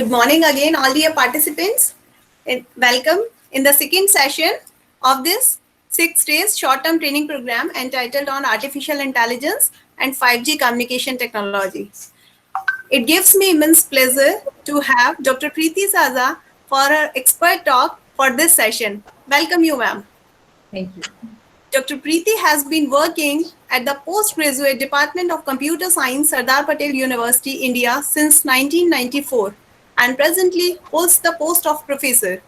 Good morning again, all dear participants. Welcome in the second session of this 6 days short-term training program entitled on Artificial Intelligence and 5G Communication Technology. It gives me immense pleasure to have Dr. Preeti Saza for her expert talk for this session. Welcome you, ma'am. Thank you. Dr. Preeti has been working at the Postgraduate Department of Computer Science, Sardar Patel University, India since 1994 and presently holds the post of professor.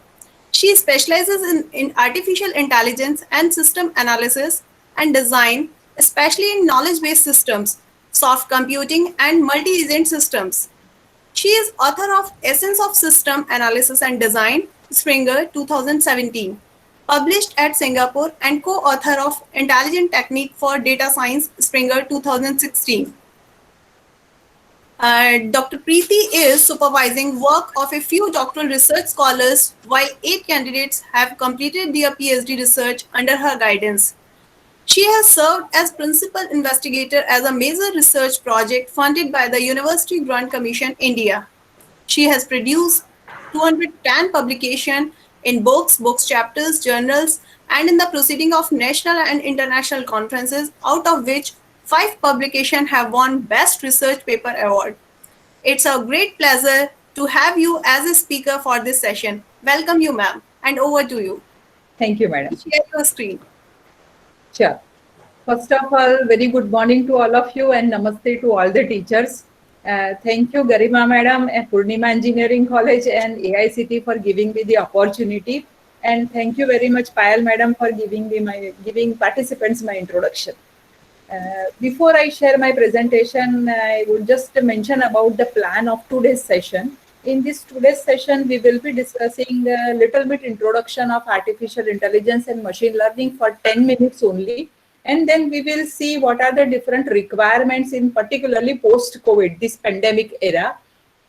She specializes in artificial intelligence and system analysis and design, especially in knowledge-based systems, soft computing, and multi-agent systems. She is author of Essence of System Analysis and Design, Springer 2017, published at Singapore, and co-author of Intelligent Technique for Data Science, Springer 2016. Dr. Preeti is supervising work of a few doctoral research scholars, while 8 candidates have completed their PhD research under her guidance. She has served as principal investigator as a major research project funded by the University Grant Commission, India. She has produced 210 publications in books chapters, journals, and in the proceeding of national and international conferences, out of which 5 publications have won Best Research Paper Award. It's a great pleasure to have you as a speaker for this session. Welcome you, ma'am, and over to you. Thank you, madam. Share your screen. Sure. First of all, very good morning to all of you and namaste to all the teachers. Thank you, Garima madam at Purnima Engineering College and AICT for giving me the opportunity. And thank you very much, Payal madam, for giving participants my introduction. Before I share my presentation, I would just mention about the plan of today's session. In this today's session, we will be discussing a little bit introduction of artificial intelligence and machine learning for 10 minutes only. And then we will see what are the different requirements in particularly post-COVID, this pandemic era.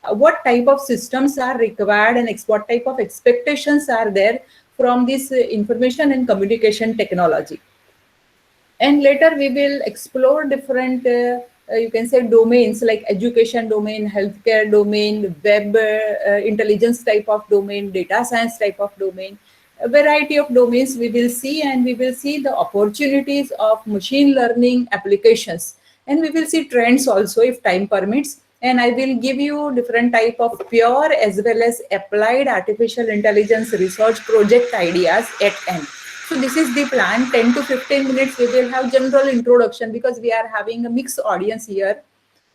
What type of systems are required and what type of expectations are there from this information and communication technology. And later we will explore different, you can say, domains like education domain, healthcare domain, web intelligence type of domain, data science type of domain. A variety of domains we will see, and we will see the opportunities of machine learning applications. And we will see trends also if time permits. And I will give you different type of pure as well as applied artificial intelligence research project ideas at end. So this is the plan. 10 to 15 minutes we will have general introduction because we are having a mixed audience here.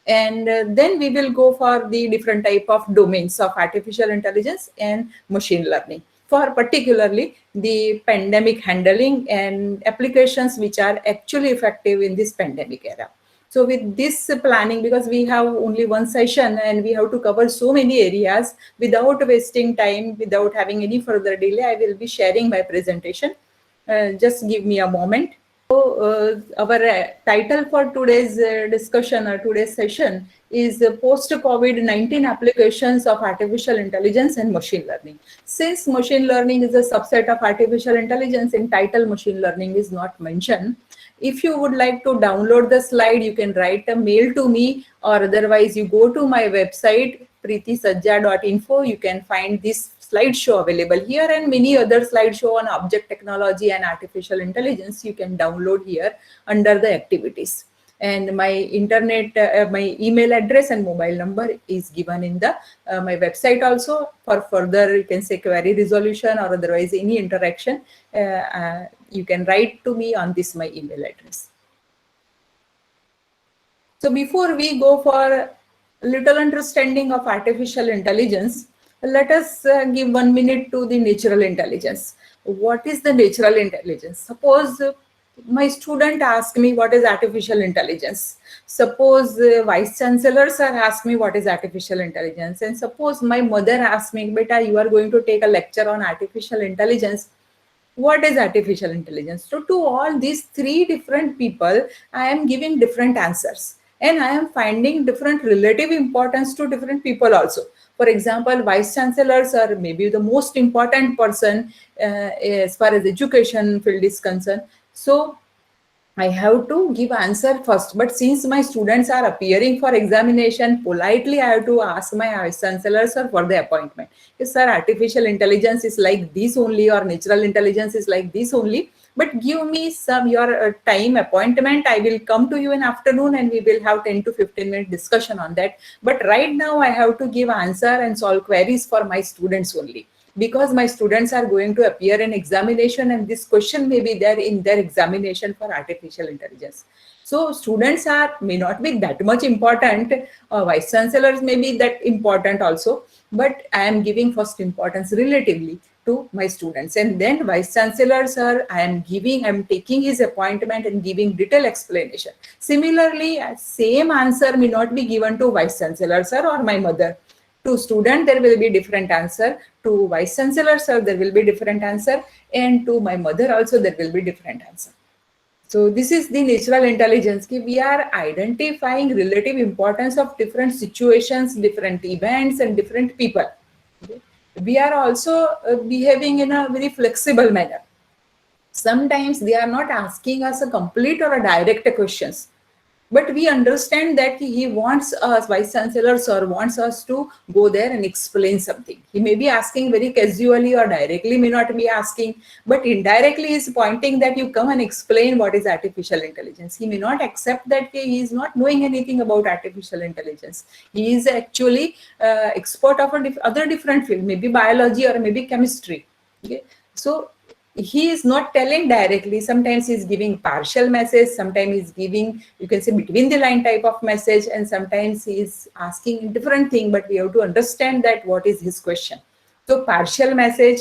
And then we will go for the different type of domains of artificial intelligence and machine learning for particularly the pandemic handling and applications which are actually effective in this pandemic era. So with this planning, because we have only one session and we have to cover so many areas, without wasting time, without having any further delay, I will be sharing my presentation. Just give me a moment. So our title for today's discussion or today's session is Post-COVID-19 Applications of Artificial Intelligence and Machine Learning. Since machine learning is a subset of artificial intelligence, in title machine learning is not mentioned. If you would like to download the slide, you can write a mail to me, or otherwise you go to my website preetisajja.info. You can find this slideshow available here and many other slideshow on object technology and artificial intelligence you can download here under the activities. And my internet, my email address and mobile number is given in the my website also. For further, you can say query resolution or otherwise any interaction, you can write to me on this my email address. So before we go for little understanding of artificial intelligence, let us give 1 minute to the natural intelligence. What is the natural intelligence? Suppose my student asked me what is artificial intelligence. Suppose vice chancellors are asked me what is artificial intelligence. And suppose my mother asked me, beta, you are going to take a lecture on artificial intelligence. What is artificial intelligence? So to all these 3 different people, I am giving different answers. And I am finding different relative importance to different people also. For example, vice chancellors are maybe the most important person as far as education field is concerned. So I have to give answer first. But since my students are appearing for examination, politely I have to ask my vice chancellor, sir, for the appointment. Yes, sir, artificial intelligence is like this only, or natural intelligence is like this only. But give me some your time appointment. I will come to you in afternoon and we will have 10 to 15-minute discussion on that. But right now I have to give answer and solve queries for my students only, because my students are going to appear in examination and this question may be there in their examination for artificial intelligence. So students are may not be that much important, vice chancellors may be that important also, but I am giving first importance relatively to my students, and then vice chancellor sir, I'm taking his appointment and giving detailed explanation. Similarly, same answer may not be given to vice chancellor sir or my mother. To student there will be different answer, to vice chancellor sir there will be different answer, and to my mother also there will be different answer. So this is the natural intelligence ki we are identifying relative importance of different situations, different events and different people. Okay? We are also behaving in a very flexible manner. Sometimes they are not asking us a complete or a direct questions, but we understand that he wants us, vice chancellor sir wants us to go there and explain something. He may be asking very casually or directly may not be asking, but indirectly is pointing that you come and explain what is artificial intelligence. He may not accept that he is not knowing anything about artificial intelligence. He is actually expert of other different field, maybe biology or maybe chemistry. Okay? So he is not telling directly. Sometimes he's giving partial message, sometimes he's giving, you can say, between the line type of message, and sometimes he is asking different thing, but we have to understand that what is his question. So partial message,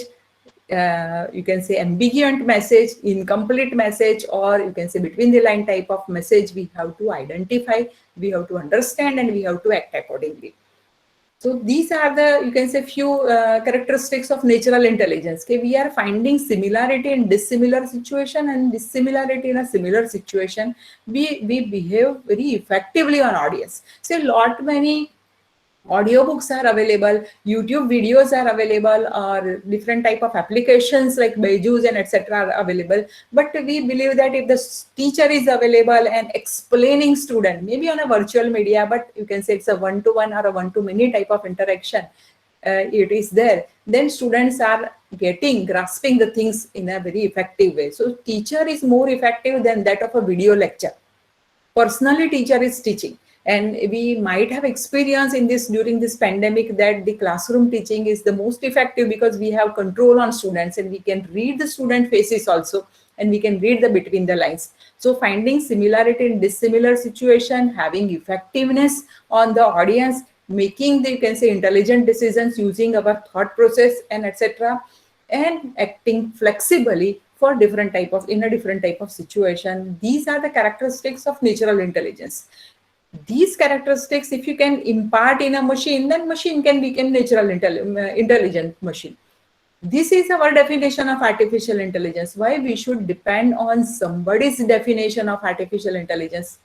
you can say ambiguous message, incomplete message, or you can say between the line type of message, we have to identify, we have to understand, and we have to act accordingly. So these are the, you can say, few characteristics of natural intelligence. Okay, we are finding similarity in dissimilar situation and dissimilarity in a similar situation. We behave very effectively on audience. So a lot many audiobooks are available, YouTube videos are available, or different type of applications like Byju's and etc. are available. But we believe that if the teacher is available and explaining student, maybe on a virtual media, but you can say it's a one-to-one or a one-to-many type of interaction, it is there, then students are grasping the things in a very effective way. So teacher is more effective than that of a video lecture. Personally, teacher is teaching, and we might have experience in this during this pandemic that the classroom teaching is the most effective because we have control on students and we can read the student faces also, and we can read the between the lines. So finding similarity in dissimilar situation, having effectiveness on the audience, making the, you can say, intelligent decisions using our thought process and etc., and acting flexibly for different type of, in a different type of situation. These are the characteristics of natural intelligence. These characteristics, if you can impart in a machine, then machine can become natural intelligent machine. This is our definition of artificial intelligence. Why we should depend on somebody's definition of artificial intelligence?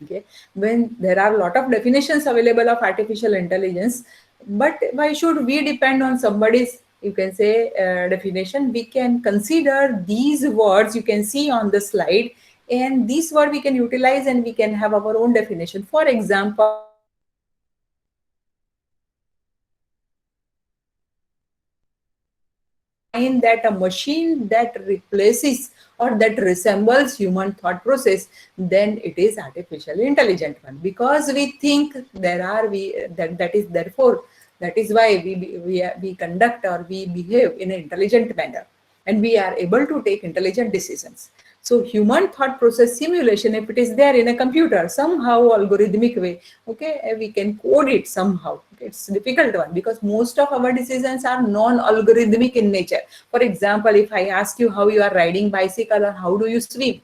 Okay, when there are a lot of definitions available of artificial intelligence, but why should we depend on somebody's, you can say, definition? We can consider these words you can see on the slide, and these words we can utilize and we can have our own definition. For example, find that a machine that replaces or that resembles human thought process, then it is artificially intelligent one, because we think there are that is therefore that is why we conduct or we behave in an intelligent manner, and we are able to take intelligent decisions. So human thought process simulation, if it is there in a computer somehow algorithmic way, okay, we can code it somehow. Okay, it's a difficult one because most of our decisions are non-algorithmic in nature. For example, if I ask you how you are riding bicycle or how do you swim,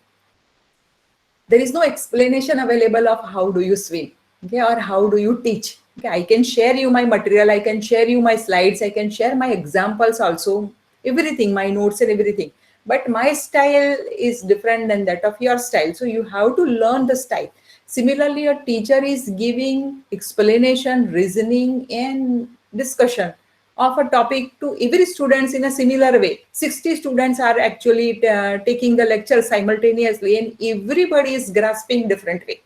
there is no explanation available of how do you swim, okay, or how do you teach. Okay, I can share you my material, I can share you my slides, I can share my examples also, everything, my notes and everything, but my style is different than that of your style, so you have to learn the style. Similarly, a teacher is giving explanation, reasoning and discussion of a topic to every students in a similar way. 60 students are actually taking the lecture simultaneously, and everybody is grasping different way.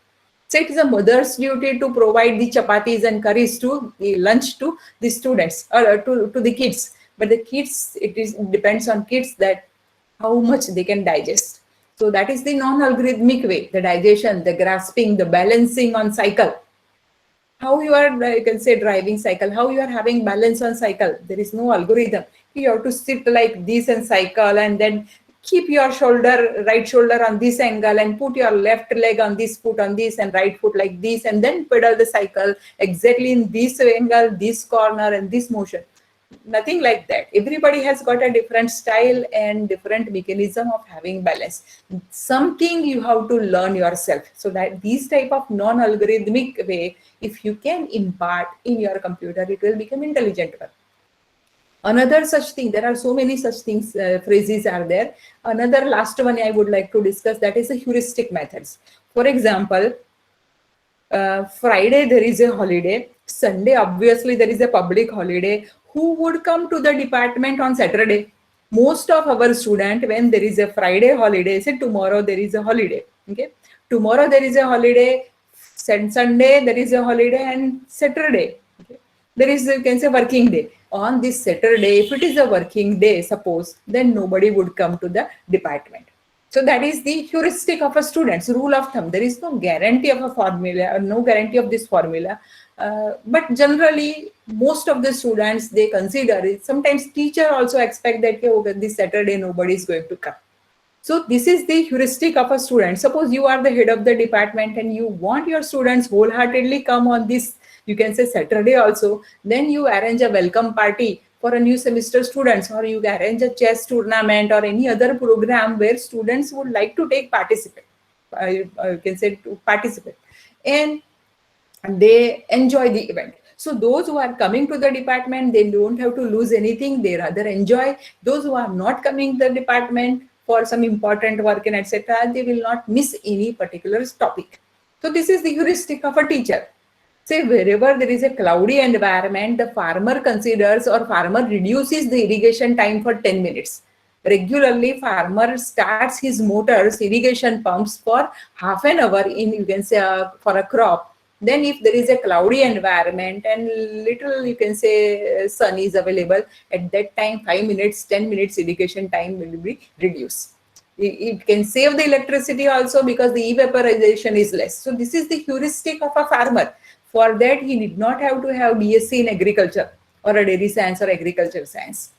So it is a mother's duty to provide the chapatis and curries to the lunch to the students or to the kids. But the kids, it depends on kids that how much they can digest. So that is the non-algorithmic way, the digestion, the grasping, the balancing on cycle. How you are, you can say, driving cycle, how you are having balance on cycle. There is no algorithm. You have to sit like this and cycle, and then keep your right shoulder on this angle, and put your left leg on this foot on this, and right foot like this, and then pedal the cycle exactly in this angle, this corner, and this motion. Nothing like that. Everybody has got a different style and different mechanism of having balance. Something you have to learn yourself. So that these type of non-algorithmic way, if you can impart in your computer, it will become intelligent one. Another such thing, there are so many such things, phrases are there. Another last one I would like to discuss, that is the heuristic methods. For example, Friday there is a holiday, Sunday obviously there is a public holiday. Who would come to the department on Saturday? Most of our students, when there is a Friday holiday, say tomorrow there is a holiday. Okay, tomorrow there is a holiday, Sunday there is a holiday, and Saturday, okay, there is, you can say, working day. On this Saturday, if it is a working day, suppose, then nobody would come to the department. So that is the heuristic of a student's rule of thumb. There is no guarantee of a formula, or no guarantee of this formula. But generally, most of the students, they consider it. Sometimes teacher also expect that, okay, this Saturday nobody is going to come. So this is the heuristic of a student. Suppose you are the head of the department and you want your students wholeheartedly come on this, you can say, Saturday also, then you arrange a welcome party for a new semester students, or you arrange a chess tournament or any other program where students would like to participate. You can say to participate, and they enjoy the event. So those who are coming to the department, they don't have to lose anything. They rather enjoy. Those who are not coming to the department for some important work and etc., they will not miss any particular topic. So this is the heuristic of a teacher. Say wherever there is a cloudy environment, the farmer considers or farmer reduces the irrigation time for 10 minutes. Regularly, farmer starts his motors, irrigation pumps for half an hour in, you can say, for a crop. Then if there is a cloudy environment and little, you can say, sun is available, at that time 5 minutes, 10 minutes irrigation time will be reduced. It can save the electricity also because the evaporization is less. So this is the heuristic of a farmer. For that, he need not have to have BSc in agriculture or a dairy science or agriculture science.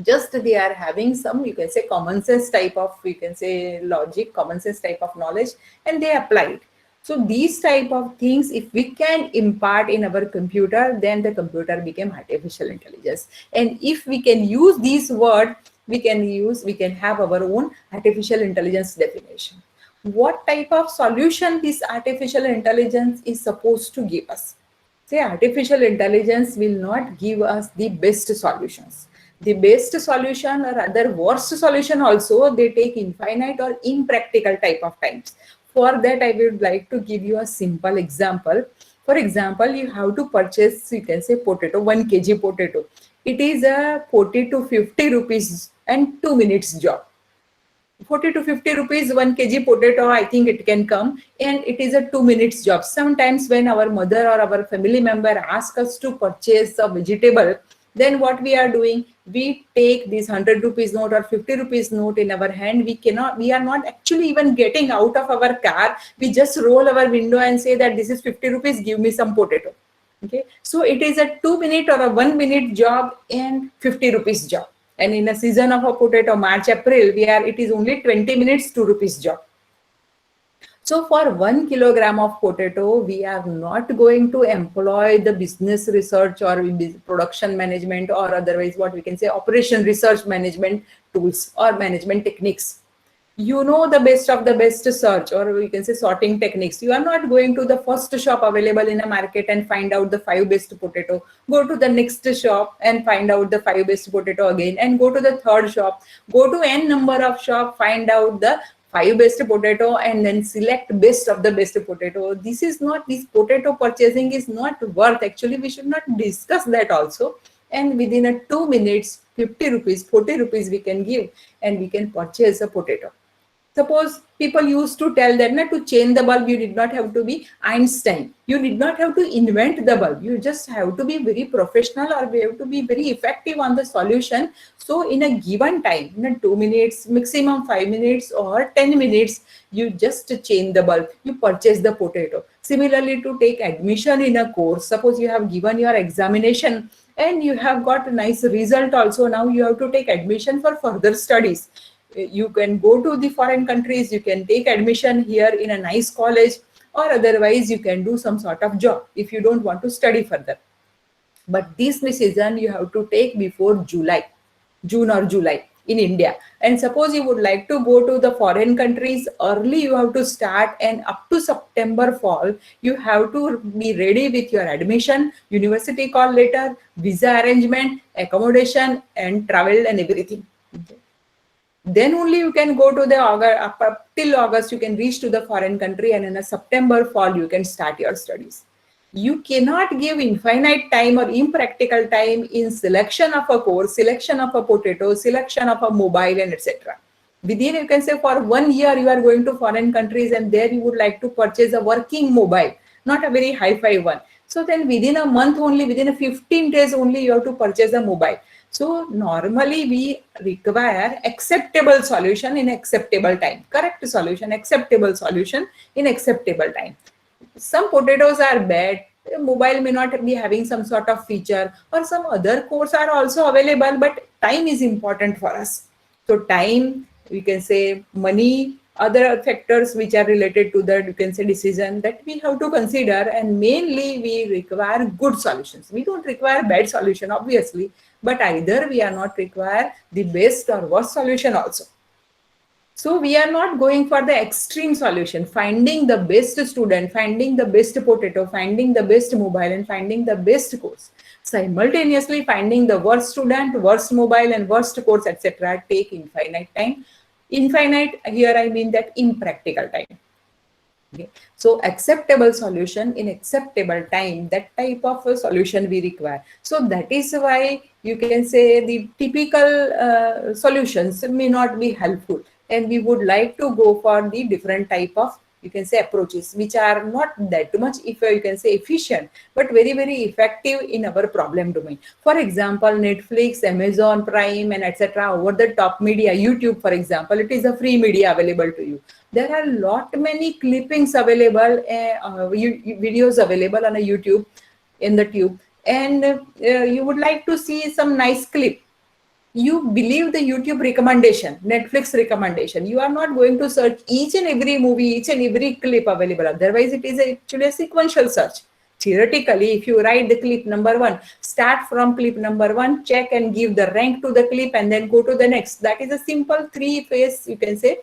Just they are having some, you can say, common sense type of, you can say, logic, common sense type of knowledge, and they apply it. So these type of things, if we can impart in our computer, then the computer became artificial intelligence. And if we can use these words, we can have our own artificial intelligence definition. What type of solution this artificial intelligence is supposed to give us? Say artificial intelligence will not give us the best solutions. The best solution, or rather worst solution also, they take infinite or impractical type of times. For that, I would like to give you a simple example. For example, you have to purchase, you can say, potato, 1 kg potato. It is a 40 to 50 rupees and 2 minutes job. 40 to 50 rupees, 1 kg potato, I think it can come, and it is a 2 minutes job. Sometimes when our mother or our family member asks us to purchase a vegetable, then what we are doing, we take this 100 rupees note or 50 rupees note in our hand. We are not actually even getting out of our car. We just roll our window and say that this is 50 rupees, give me some potato. Okay, so it is a 2 minute or a 1 minute job and 50 rupees job. And in a season of a potato, March, April, it is only 20 minutes, 2 rupees job. So for 1 kilogram of potato, we are not going to employ the business research or production management or otherwise what we can say operation research management tools or management techniques. You know the best of the best search, or we can say sorting techniques. You are not going to the first shop available in a market and find out the 5 best potato. Go to the next shop and find out the 5 best potato again, and go to the third shop. Go to n number of shop, find out the 5 best potato, and then select best of the best potato. This potato purchasing is not worth. Actually, we should not discuss that also. and within a 2 minutes, 50 rupees, 40 rupees we can give, and we can purchase a potato. Suppose people used to tell that to change the bulb, you did not have to be Einstein. You did not have to invent the bulb. You just have to be very professional, or we have to be very effective on the solution. So in a given time, in a 2 minutes, maximum 5 minutes or 10 minutes, you just change the bulb, you purchase the potato. Similarly, to take admission in a course, suppose you have given your examination and you have got a nice result also, now you have to take admission for further studies. You can go to the foreign countries, you can take admission here in a nice college, or otherwise you can do some sort of job if you don't want to study further. But this decision you have to take before June or July in India. And suppose you would like to go to the foreign countries early, you have to start, and up to September fall, you have to be ready with your admission, university call letter, visa arrangement, accommodation, and travel and everything. Okay. Then only you can go to the August, up till August you can reach to the foreign country, and in a September fall you can start your studies. You cannot give infinite time or impractical time in selection of a course, selection of a potato, selection of a mobile, and etc. Within, you can say, for 1 year you are going to foreign countries, and there you would like to purchase a working mobile, not a very hi-fi one. So then within a month only, within 15 days only, you have to purchase a mobile. So normally we require acceptable solution in acceptable time, correct solution, acceptable solution in acceptable time. Some potatoes are bad, mobile may not be having some sort of feature, or some other course are also available, but time is important for us. So time, we can say money, other factors which are related to that, you can say decision, that we have to consider, and mainly we require good solutions. We don't require bad solution obviously, but either we are not require the best or worst solution also. So we are not going for the extreme solution, finding the best student, finding the best potato, finding the best mobile, and finding the best course. Simultaneously finding the worst student, worst mobile, and worst course, etc. take infinite time. Infinite here I mean that impractical time. Okay. So acceptable solution in acceptable time, that type of a solution we require. So that is why you can say the typical solutions may not be helpful, and we would like to go for the different type of, you can say, approaches which are not that much, if you can say, efficient, but very very effective in our problem domain. For example, Netflix, Amazon Prime, and etc. over the top media, YouTube for example, it is a free media available to you. There are lot many clippings available, videos available on a YouTube, in the tube, and you would like to see some nice clip. You believe the YouTube recommendation, Netflix recommendation. You are not going to search each and every movie, each and every clip available. Otherwise, it is actually a sequential search. Theoretically, if you write the clip number 1, start from clip number 1, check and give the rank to the clip, and then go to the next. That is a simple 3-phase, you can say,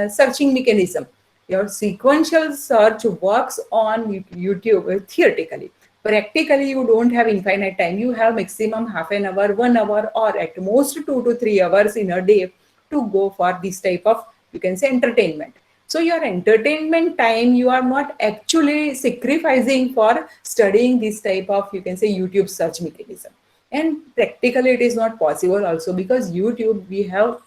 searching mechanism. Your sequential search works on YouTube theoretically. Practically, you don't have infinite time. You have maximum half an hour, 1 hour, or at most 2 to 3 hours in a day to go for this type of, you can say, entertainment. So your entertainment time, you are not actually sacrificing for studying this type of, you can say, YouTube search mechanism. And practically it is not possible also, because YouTube, we have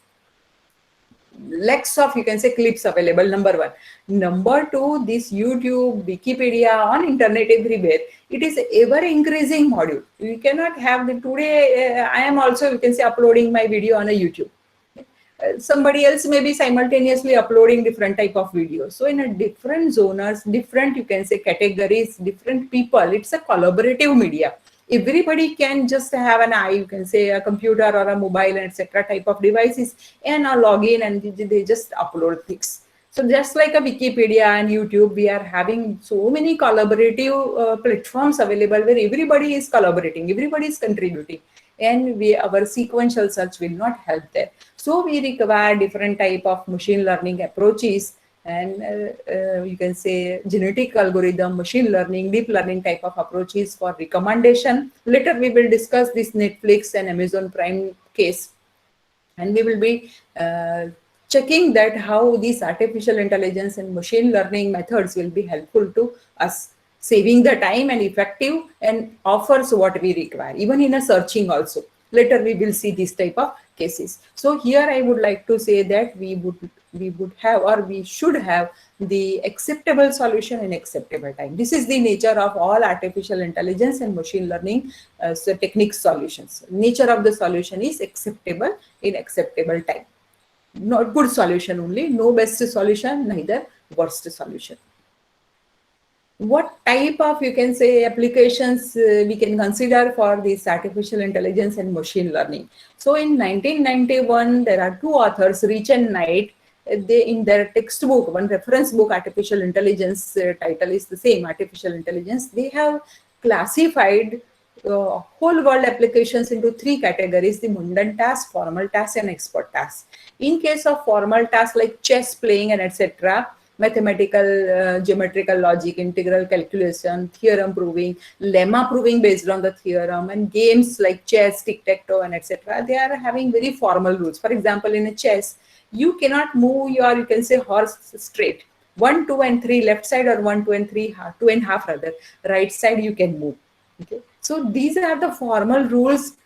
lakhs of, you can say, clips available, number 1. Number 2, this YouTube, Wikipedia, on internet everywhere, it is ever increasing module. You cannot have the today, I am also, you can say, uploading my video on a YouTube. Somebody else may be simultaneously uploading different type of videos. So in a different zoners, different, you can say, categories, different people, it's a collaborative media. Everybody can just have an eye, you can say, a computer or a mobile, and etc. type of devices, and a login, and they just upload things. So just like a Wikipedia and YouTube, we are having so many collaborative platforms available where everybody is collaborating, everybody is contributing, and our sequential search will not help there. So we require different type of machine learning approaches, and you can say genetic algorithm, machine learning, deep learning type of approaches for recommendation. Later we will discuss this Netflix and Amazon Prime case, and we will be checking that how these artificial intelligence and machine learning methods will be helpful to us saving the time and effective and offers what we require, even in a searching also. Later we will see this type of cases. So here I would like to say that we would have, or we should have, the acceptable solution in acceptable time. This is the nature of all artificial intelligence and machine learning so techniques solutions. Nature of the solution is acceptable in acceptable time. Not good solution only, no best solution, neither worst solution. What type of, you can say, applications we can consider for this artificial intelligence and machine learning? So in 1991, there are two authors, Rich and Knight. They, in their textbook, one reference book, artificial intelligence, title is the same, artificial intelligence. They have classified whole world applications into three categories: the mundane task, formal task, and expert task. In case of formal tasks like chess playing and etc., mathematical, geometrical logic, integral calculation, theorem proving, lemma proving based on the theorem, and games like chess, tic-tac-toe, and etc., they are having very formal rules. For example, in a chess, you cannot move your, you can say, horse straight. 1, 2, and 3 left side, or 1, 2, and 3, 2 and half rather, right side you can move. Okay, so these are the formal rules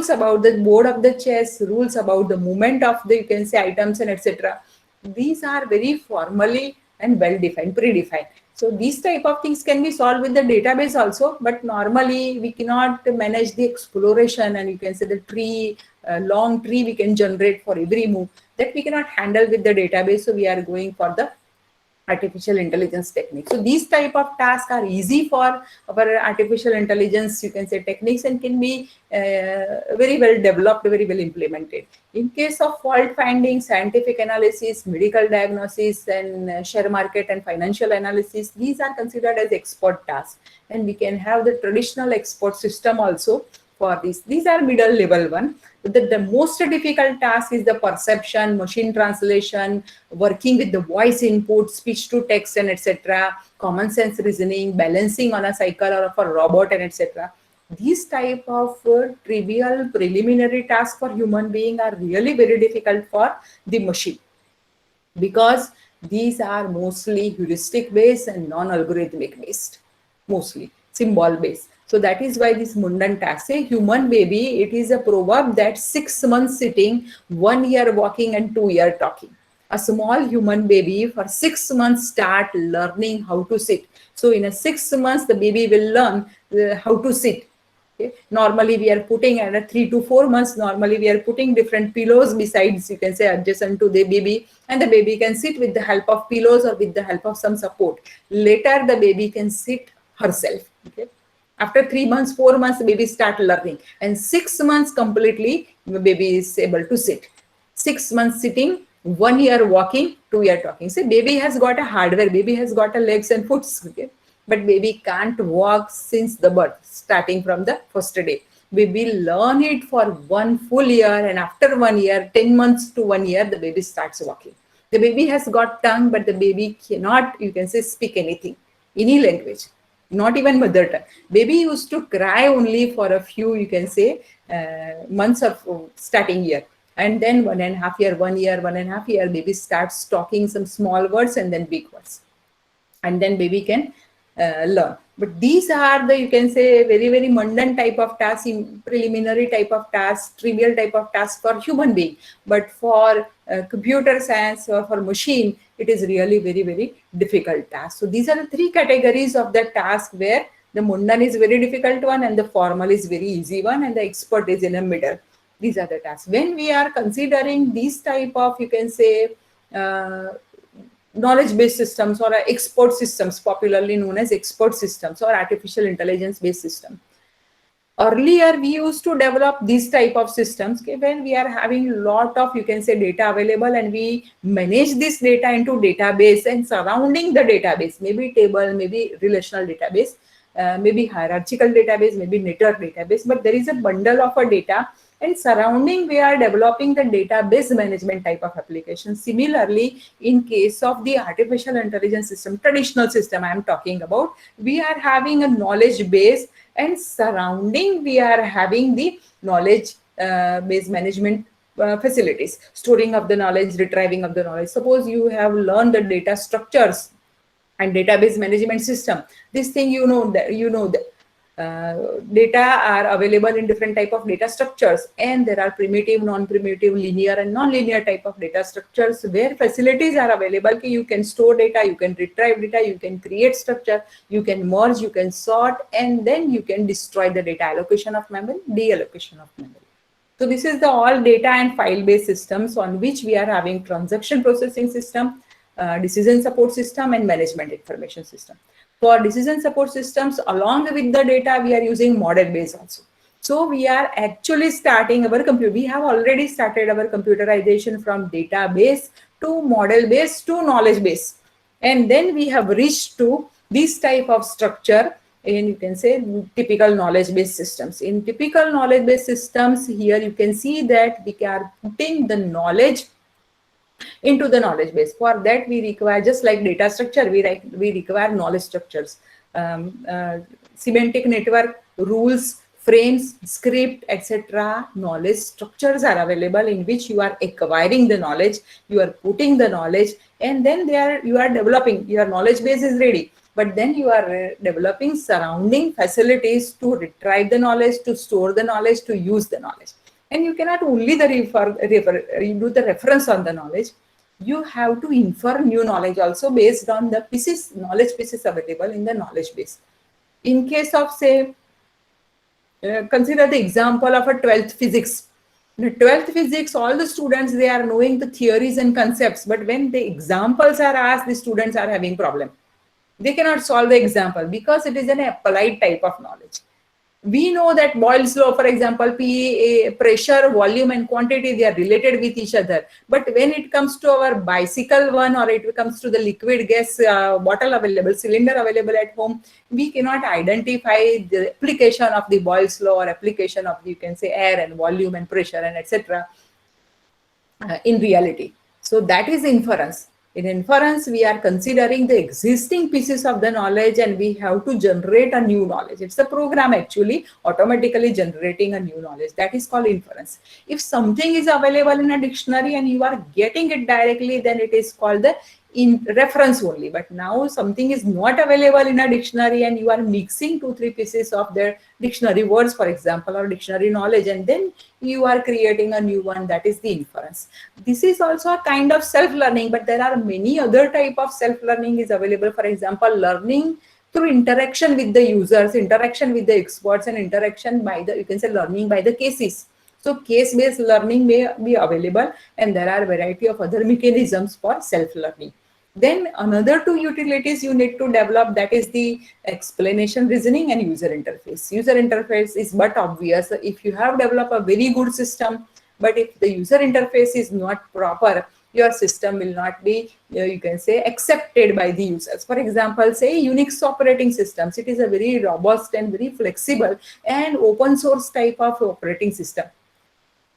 about the board of the chess, rules about the movement of the, you can say, items and etc. These are very formally and well defined, predefined. So these type of things can be solved with the database also, but normally we cannot manage the exploration, and you can say the tree, long tree we can generate for every move, that we cannot handle with the database. So we are going for the artificial intelligence techniques. So these type of tasks are easy for our artificial intelligence, you can say, techniques, and can be very well developed, very well implemented. In case of fault finding, scientific analysis, medical diagnosis, and share market and financial analysis, these are considered as expert tasks. And we can have the traditional expert system also for this. These are middle level one. The most difficult task is the perception, machine translation, working with the voice input, speech to text, and etc., common sense reasoning, balancing on a cycle or of a robot, and etc. These type of trivial preliminary tasks for human being are really very difficult for the machine, because these are mostly heuristic based and non-algorithmic based, mostly symbol based. So that is why this mundane task, say human baby, it is a proverb that 6 months sitting, 1 year walking, and 2 year talking. A small human baby for 6 months start learning how to sit. So in a 6 months, the baby will learn how to sit. Okay. Normally we are putting at a 3 to 4 months, normally we are putting different pillows besides, you can say, adjacent to the baby, and the baby can sit with the help of pillows or with the help of some support. Later the baby can sit herself. Okay. After 3 months, 4 months, the baby start learning, and 6 months completely the baby is able to sit. 6 months sitting, 1 year walking, 2 year talking. See, baby has got a hardware, baby has got a legs and foot. Okay? But baby can't walk since the birth, starting from the first day. We will learn it for 1 full year, and after 1 year, 10 months to 1 year, the baby starts walking. The baby has got tongue, but the baby cannot, you can say, speak anything, any language, not even mother tongue. Baby used to cry only for a few, you can say, months of starting year. And then 1.5 year, 1 year, 1.5 year, baby starts talking some small words and then big words. And then baby can learn. But these are the, you can say, very, very mundane type of tasks, preliminary type of tasks, trivial type of tasks for human being. But for computer science or for machine, it is really very, very difficult task. So these are the three categories of the task, where the mundane is very difficult one, and the formal is very easy one, and the expert is in the middle. These are the tasks. When we are considering these type of, you can say, knowledge-based systems or expert systems, popularly known as expert systems or artificial intelligence-based system. Earlier, we used to develop these type of systems, okay, when we are having a lot of, you can say, data available, and we manage this data into database, and surrounding the database, maybe table, maybe relational database, maybe hierarchical database, maybe network database, but there is a bundle of a data, and surrounding we are developing the database management type of application. Similarly, in case of the artificial intelligence system, traditional system I am talking about, we are having a knowledge base, and surrounding we are having the knowledge base management facilities, storing of the knowledge, retrieving of the knowledge. Suppose you have learned the data structures and database management system. This thing that data are available in different type of data structures, and there are primitive, non-primitive, linear and non-linear type of data structures where facilities are available. You can store data, you can retrieve data, you can create structure, you can merge, you can sort, and then you can destroy the data. Allocation of memory, deallocation of memory. So this is the all data and file-based systems on which we are having transaction processing system, decision support system, and management information system. For decision support systems, along with the data, we are using model-based also. So we are actually starting our computer. We have already started our computerization from database to model-based to knowledge-based. And then we have reached to this type of structure in, you can say, typical knowledge-based systems. In typical knowledge-based systems, here you can see that we are putting the knowledge into the knowledge base. For that, we require, just like data structure, we require knowledge structures, semantic network, rules, frames, script, etc. Knowledge structures are available in which you are acquiring the knowledge, you are putting the knowledge, and then you are developing. Your knowledge base is ready, but then you are developing surrounding facilities to retrieve the knowledge, to store the knowledge, to use the knowledge. And you cannot only you do the reference on the knowledge, you have to infer new knowledge also based on the knowledge pieces available in the knowledge base. In case of, say, consider the example of a 12th physics. In the 12th physics, all the students, they are knowing the theories and concepts, but when the examples are asked, the students are having problem. They cannot solve the example because it is an applied type of knowledge. We know that Boyle's law, for example, pressure, volume, and quantity, they are related with each other. But when it comes to our bicycle one, or it comes to the liquid gas bottle available, cylinder available at home, we cannot identify the application of the Boyle's law or application of, you can say, air and volume and pressure and etc. In reality. So that is inference. In inference, we are considering the existing pieces of the knowledge and we have to generate a new knowledge. It's a program actually automatically generating a new knowledge. That is called inference. If something is available in a dictionary and you are getting it directly, then it is called the reference only. But now something is not available in a dictionary and you are mixing 2-3 pieces of their dictionary words, for example, or dictionary knowledge, and then you are creating a new one. That is the inference. This is also a kind of self-learning, but there are many other type of self-learning is available. For example, learning through interaction with the users, interaction with the experts, and interaction by the, you can say, learning by the cases. So case-based learning may be available, and there are a variety of other mechanisms for self-learning. Then another two utilities you need to develop, that is the explanation reasoning and user interface. User interface is but obvious. If you have developed a very good system, but if the user interface is not proper, your system will not be, you can say, accepted by the users. For example, say Unix operating systems. It is a very robust and very flexible and open source type of operating system.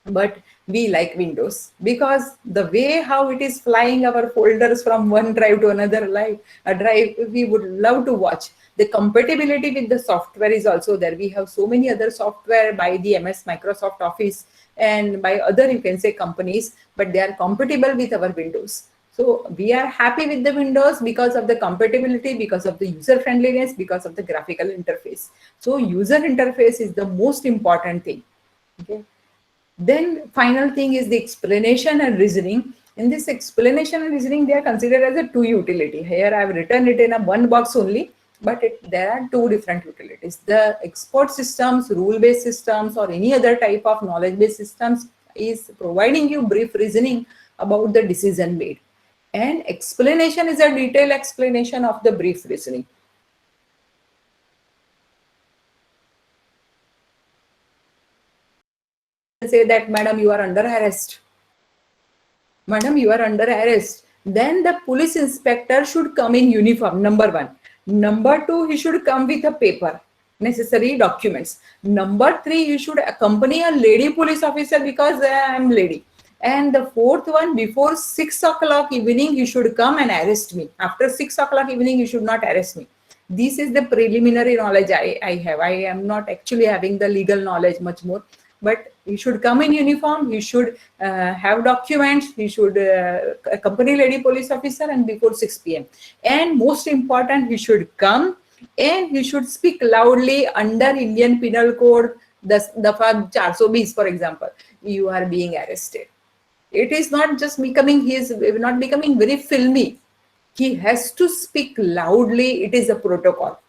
But we like Windows because the way how it is flying our folders from one drive to another drive, we would love to watch. The compatibility with the software is also there. We have so many other software by the MS Microsoft Office and by other, you can say, companies, but they are compatible with our Windows. So we are happy with the Windows because of the compatibility, because of the user friendliness, because of the graphical interface. So user interface is the most important thing. Okay. Then final thing is the explanation and reasoning. In this explanation and reasoning, they are considered as a two utility. Here I have written it in a one box only, but there are two different utilities. The expert systems, rule-based systems, or any other type of knowledge-based systems is providing you brief reasoning about the decision made. And explanation is a detailed explanation of the brief reasoning. Say that, madam, you are under arrest. Madam, you are under arrest. Then the police inspector should come in uniform, number one. Number two, he should come with a paper, necessary documents. Number three, you should accompany a lady police officer because I am lady. And the fourth one, before 6 o'clock evening, you should come and arrest me. After 6 o'clock evening, you should not arrest me. This is the preliminary knowledge I have. I am not actually having the legal knowledge much more. but he should come in uniform, he should have documents, he should accompany lady police officer and before 6 p.m. And most important, he should come and he should speak loudly under Indian Penal Code, the Dafa 420, for example. You are being arrested. It is not just becoming, he is not becoming very filmy. He has to speak loudly. It is a protocol.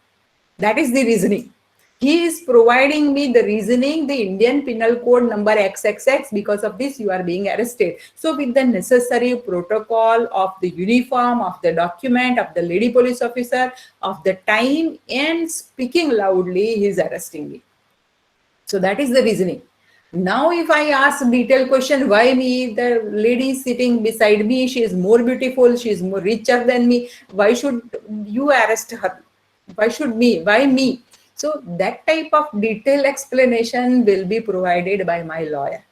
That is the reasoning. He is providing me the reasoning, the Indian Penal Code number XXX, because of this you are being arrested. So with the necessary protocol of the uniform, of the document, of the lady police officer, of the time and speaking loudly, he is arresting me. So that is the reasoning. Now if I ask detailed question, why me? The lady sitting beside me, she is more beautiful, she is more richer than me. Why should you arrest her? Why should me? Why me? So that type of detailed explanation will be provided by my lawyer.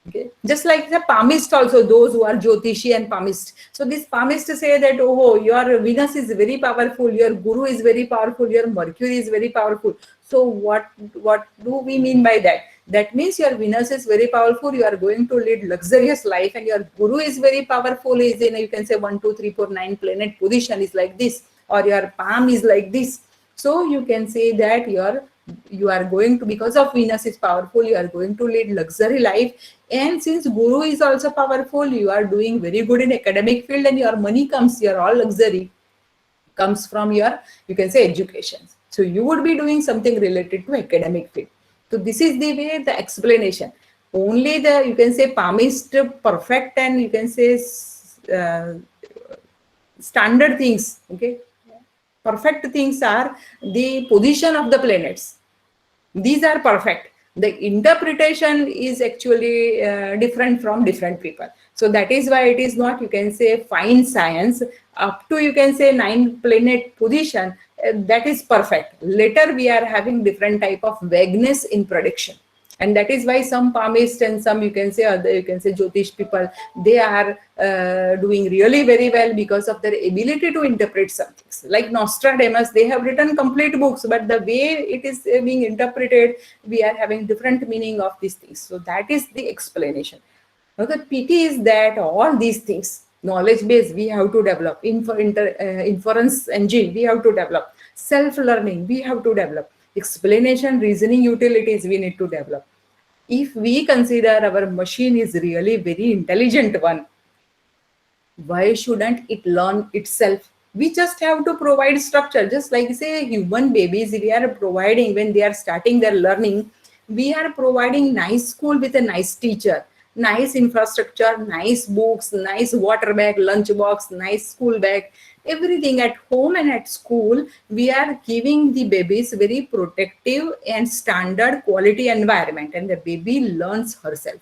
Okay. Just like the palmist also, those who are Jyotishi and palmist. So this palmist say that, oh, your Venus is very powerful, your Guru is very powerful, your Mercury is very powerful. So what do we mean by that? That means your Venus is very powerful, you are going to lead luxurious life, and your Guru is very powerful, is in, you can say 1, 2, 3, 4, 9 planet position is like this, or your palm is like this. So you can say that you are going to, because of Venus is powerful, you are going to lead luxury life. And since Guru is also powerful, you are doing very good in academic field, and your money comes, your all luxury comes from your, you can say, education. So you would be doing something related to academic field. So this is the way, the explanation. Only the, you can say, palmist perfect and you can say standard things, okay. Perfect things are the position of the planets. These are perfect. The interpretation is actually different from different people. So that is why it is not, you can say, fine science. Up to, you can say, 9 planet position, that is perfect. Later we are having different type of vagueness in prediction. And that is why some palmists and some, you can say, other, you can say, Jyotish people, they are doing really very well because of their ability to interpret some things. Like Nostradamus, they have written complete books, but the way it is being interpreted, we are having different meaning of these things. So that is the explanation. Now the pity is that all these things, knowledge base, we have to develop, inference engine, we have to develop, self-learning, we have to develop, explanation, reasoning utilities, we need to develop. If we consider our machine is really very intelligent one, why shouldn't it learn itself? We just have to provide structure. Just like, say, human babies, we are providing, when they are starting their learning, we are providing nice school with a nice teacher, nice infrastructure, nice books, nice water bag, lunch box, nice school bag, everything at home and at school. We are giving the babies very protective and standard quality environment, and the baby learns herself.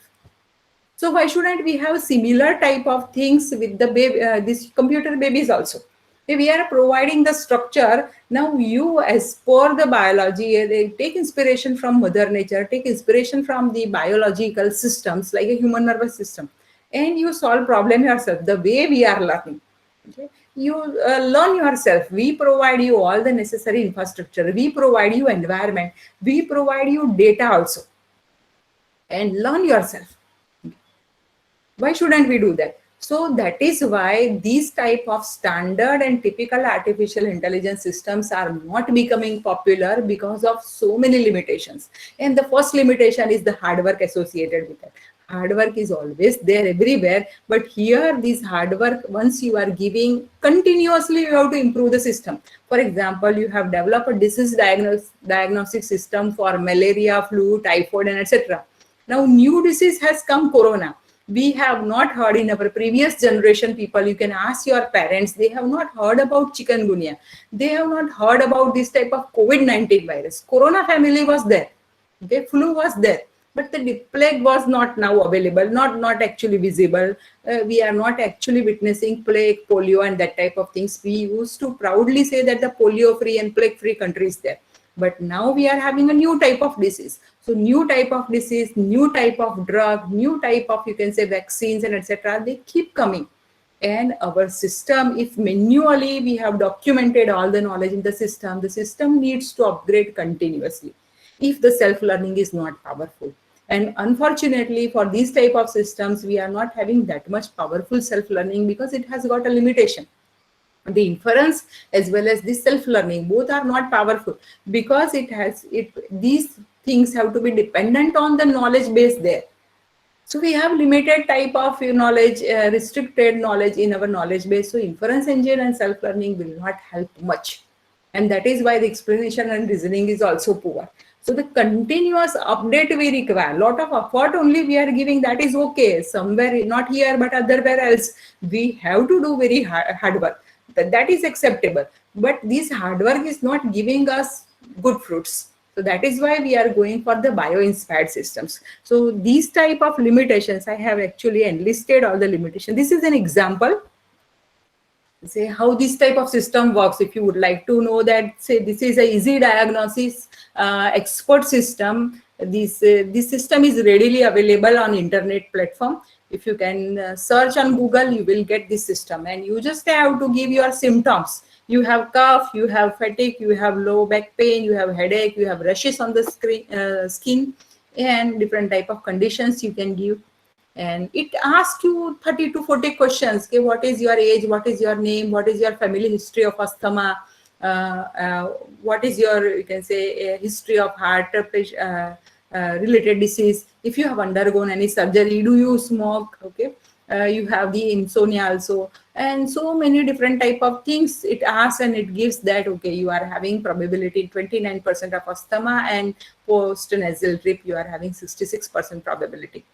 So why shouldn't we have similar type of things with the baby, these computer babies also? If we are providing the structure, now you, as per the biology, they take inspiration from Mother Nature, take inspiration from the biological systems like a human nervous system, and you solve problem yourself. The way we are learning, okay? You learn yourself. We provide you all the necessary infrastructure. We provide you environment. We provide you data also, and learn yourself. Why shouldn't we do that? So that is why these type of standard and typical artificial intelligence systems are not becoming popular because of so many limitations. And the first limitation is the hard work associated with it. Hard work is always there everywhere, but here this hard work, once you are giving continuously, you have to improve the system. For example, you have developed a disease diagnostic system for malaria, flu, typhoid, and etc. Now new disease has come, corona. We have not heard in our previous generation people, you can ask your parents, they have not heard about chikungunya. They have not heard about this type of COVID-19 virus. Corona family was there. Okay, flu was there. But the plague was not now available, not actually visible. We are not actually witnessing plague, polio, and that type of things. We used to proudly say that the polio-free and plague-free country is there. But now we are having a new type of disease. So new type of disease, new type of drug, new type of, you can say, vaccines and etc. They keep coming. And our system, if manually we have documented all the knowledge in the system needs to upgrade continuously if the self-learning is not powerful. And unfortunately, for these type of systems, we are not having that much powerful self-learning because it has got a limitation. The inference as well as the self-learning, both are not powerful because these things have to be dependent on the knowledge base there. So we have limited type of knowledge, restricted knowledge in our knowledge base. So inference engine and self-learning will not help much. And that is why the explanation and reasoning is also poor. So the continuous update we require, lot of effort only we are giving, that is okay. Somewhere, not here, but otherwhere else, we have to do very hard work. That is acceptable. But this hard work is not giving us good fruits. So that is why we are going for the bio-inspired systems. So these type of limitations, I have actually enlisted all the limitations. This is an example. Say how this type of system works. If you would like to know that, say this is a easy diagnosis expert system. This system is readily available on internet platform. If you can search on Google, you will get this system, and you just have to give your symptoms. You have cough, you have fatigue, you have low back pain, you have headache, you have rashes on the skin, and different type of conditions you can give. And it asks you 30 to 40 questions. Okay, what is your age? What is your name? What is your family history of asthma? What is your, you can say, history of heart related disease? If you have undergone any surgery, do you smoke? Okay, you have the insomnia also, and so many different type of things it asks, and it gives that, okay, you are having probability 29% of asthma, and post nasal drip you are having 66% probability.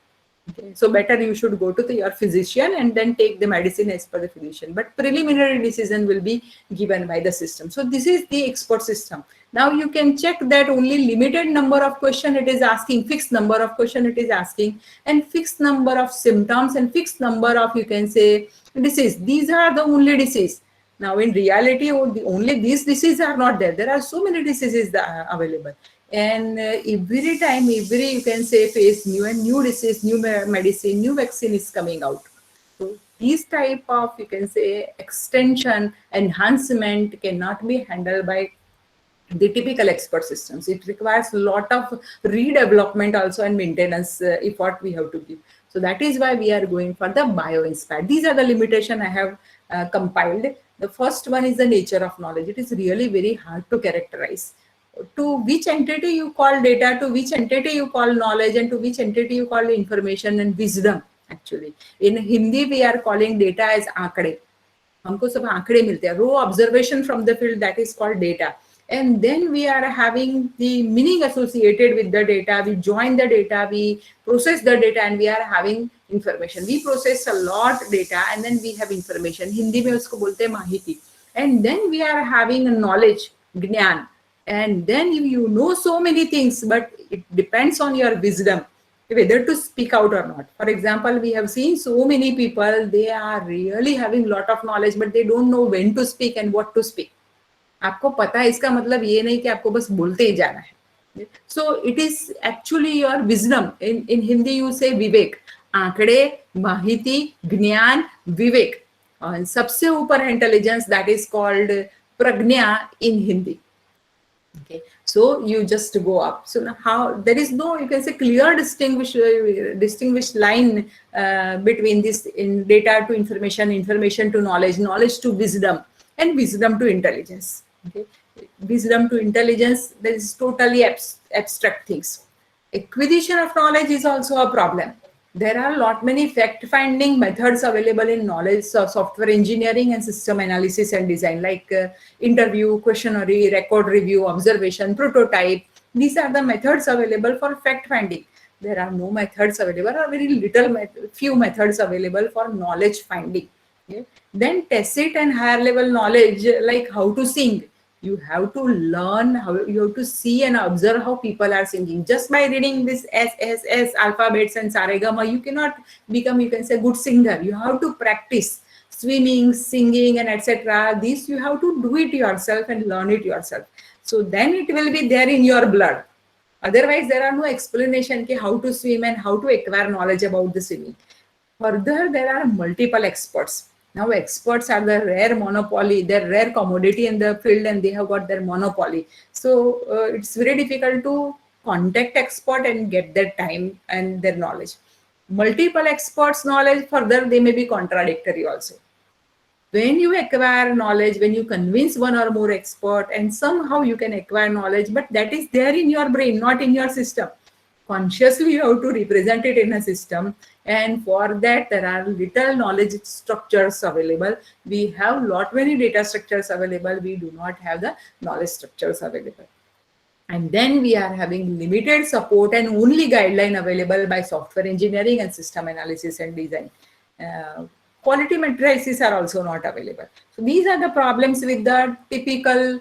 Okay, so better you should go to your physician and then take the medicine as per the physician. But preliminary decision will be given by the system. So this is the expert system. Now you can check that only limited number of question it is asking, fixed number of question it is asking, and fixed number of symptoms and fixed number of, you can say, disease. These are the only disease. Now in reality, only these diseases are not there. There are so many diseases that are available. And every time, you can say, phase, new disease, new medicine, new vaccine is coming out. So these type of, you can say, extension, enhancement cannot be handled by the typical expert systems. It requires a lot of redevelopment also and maintenance effort we have to give. So that is why we are going for the bio-inspired. These are the limitations I have compiled. The first one is the nature of knowledge. It is really very hard to characterize. To which entity you call data, to which entity you call knowledge, and to which entity you call information and wisdom. Actually, in Hindi we are calling data as आंकड़े. हमको सब आंकड़े मिलते हैं. Raw observation from the field, that is called data. And then we are having the meaning associated with the data. We join the data, we process the data, and we are having information. We process a lot data, and then we have information. Hindi में उसको बोलते हैं माहिती. And then we are having a knowledge, ज्ञान. And then you know so many things, but it depends on your wisdom whether to speak out or not. For example, we have seen so many people, they are really having lot of knowledge, but they don't know when to speak and what to speak. आपको पता है, इसका मतलब ये नहीं कि आपको बस बोलते ही जाना है. So it is actually your wisdom. In Hindi you say विवेक. आंकड़े, माहिती, ज्ञान, विवेक. और सबसे ऊपर intelligence, that is called pragnya in Hindi. Okay, so you just go up. So now how there is no, you can say, clear distinguished line between this in data to information, information to knowledge, knowledge to wisdom, and wisdom to intelligence. Okay, wisdom to intelligence, that is totally abstract things. Acquisition of knowledge is also a problem. There are many fact-finding methods available in knowledge, software engineering and system analysis and design, like interview, questionnaire, record review, observation, prototype. These are the methods available for fact-finding. There are no methods available, or very few methods available for knowledge finding. Okay? Then tacit and higher level knowledge, like how to sing. You have to learn how, you have to see and observe how people are singing. Just by reading this S alphabets and Saregama, you cannot become, you can say, good singer. You have to practice swimming, singing, and etc. This you have to do it yourself and learn it yourself. So then it will be there in your blood. Otherwise, there are no explanation how to swim and how to acquire knowledge about the swimming. Further, there are multiple experts. Now experts are the rare monopoly, they're rare commodity in the field, and they have got their monopoly. So it's very difficult to contact expert and get their time and their knowledge. Multiple experts knowledge, further they may be contradictory also. When you acquire knowledge, when you convince one or more expert, and somehow you can acquire knowledge, but that is there in your brain, not in your system. Consciously you have to represent it in a system, and for that there are little knowledge structures available. We have lot many data structures available, we do not have the knowledge structures available. And then we are having limited support and only guideline available by software engineering and system analysis and design. Quality matrices are also not available. So these are the problems with the typical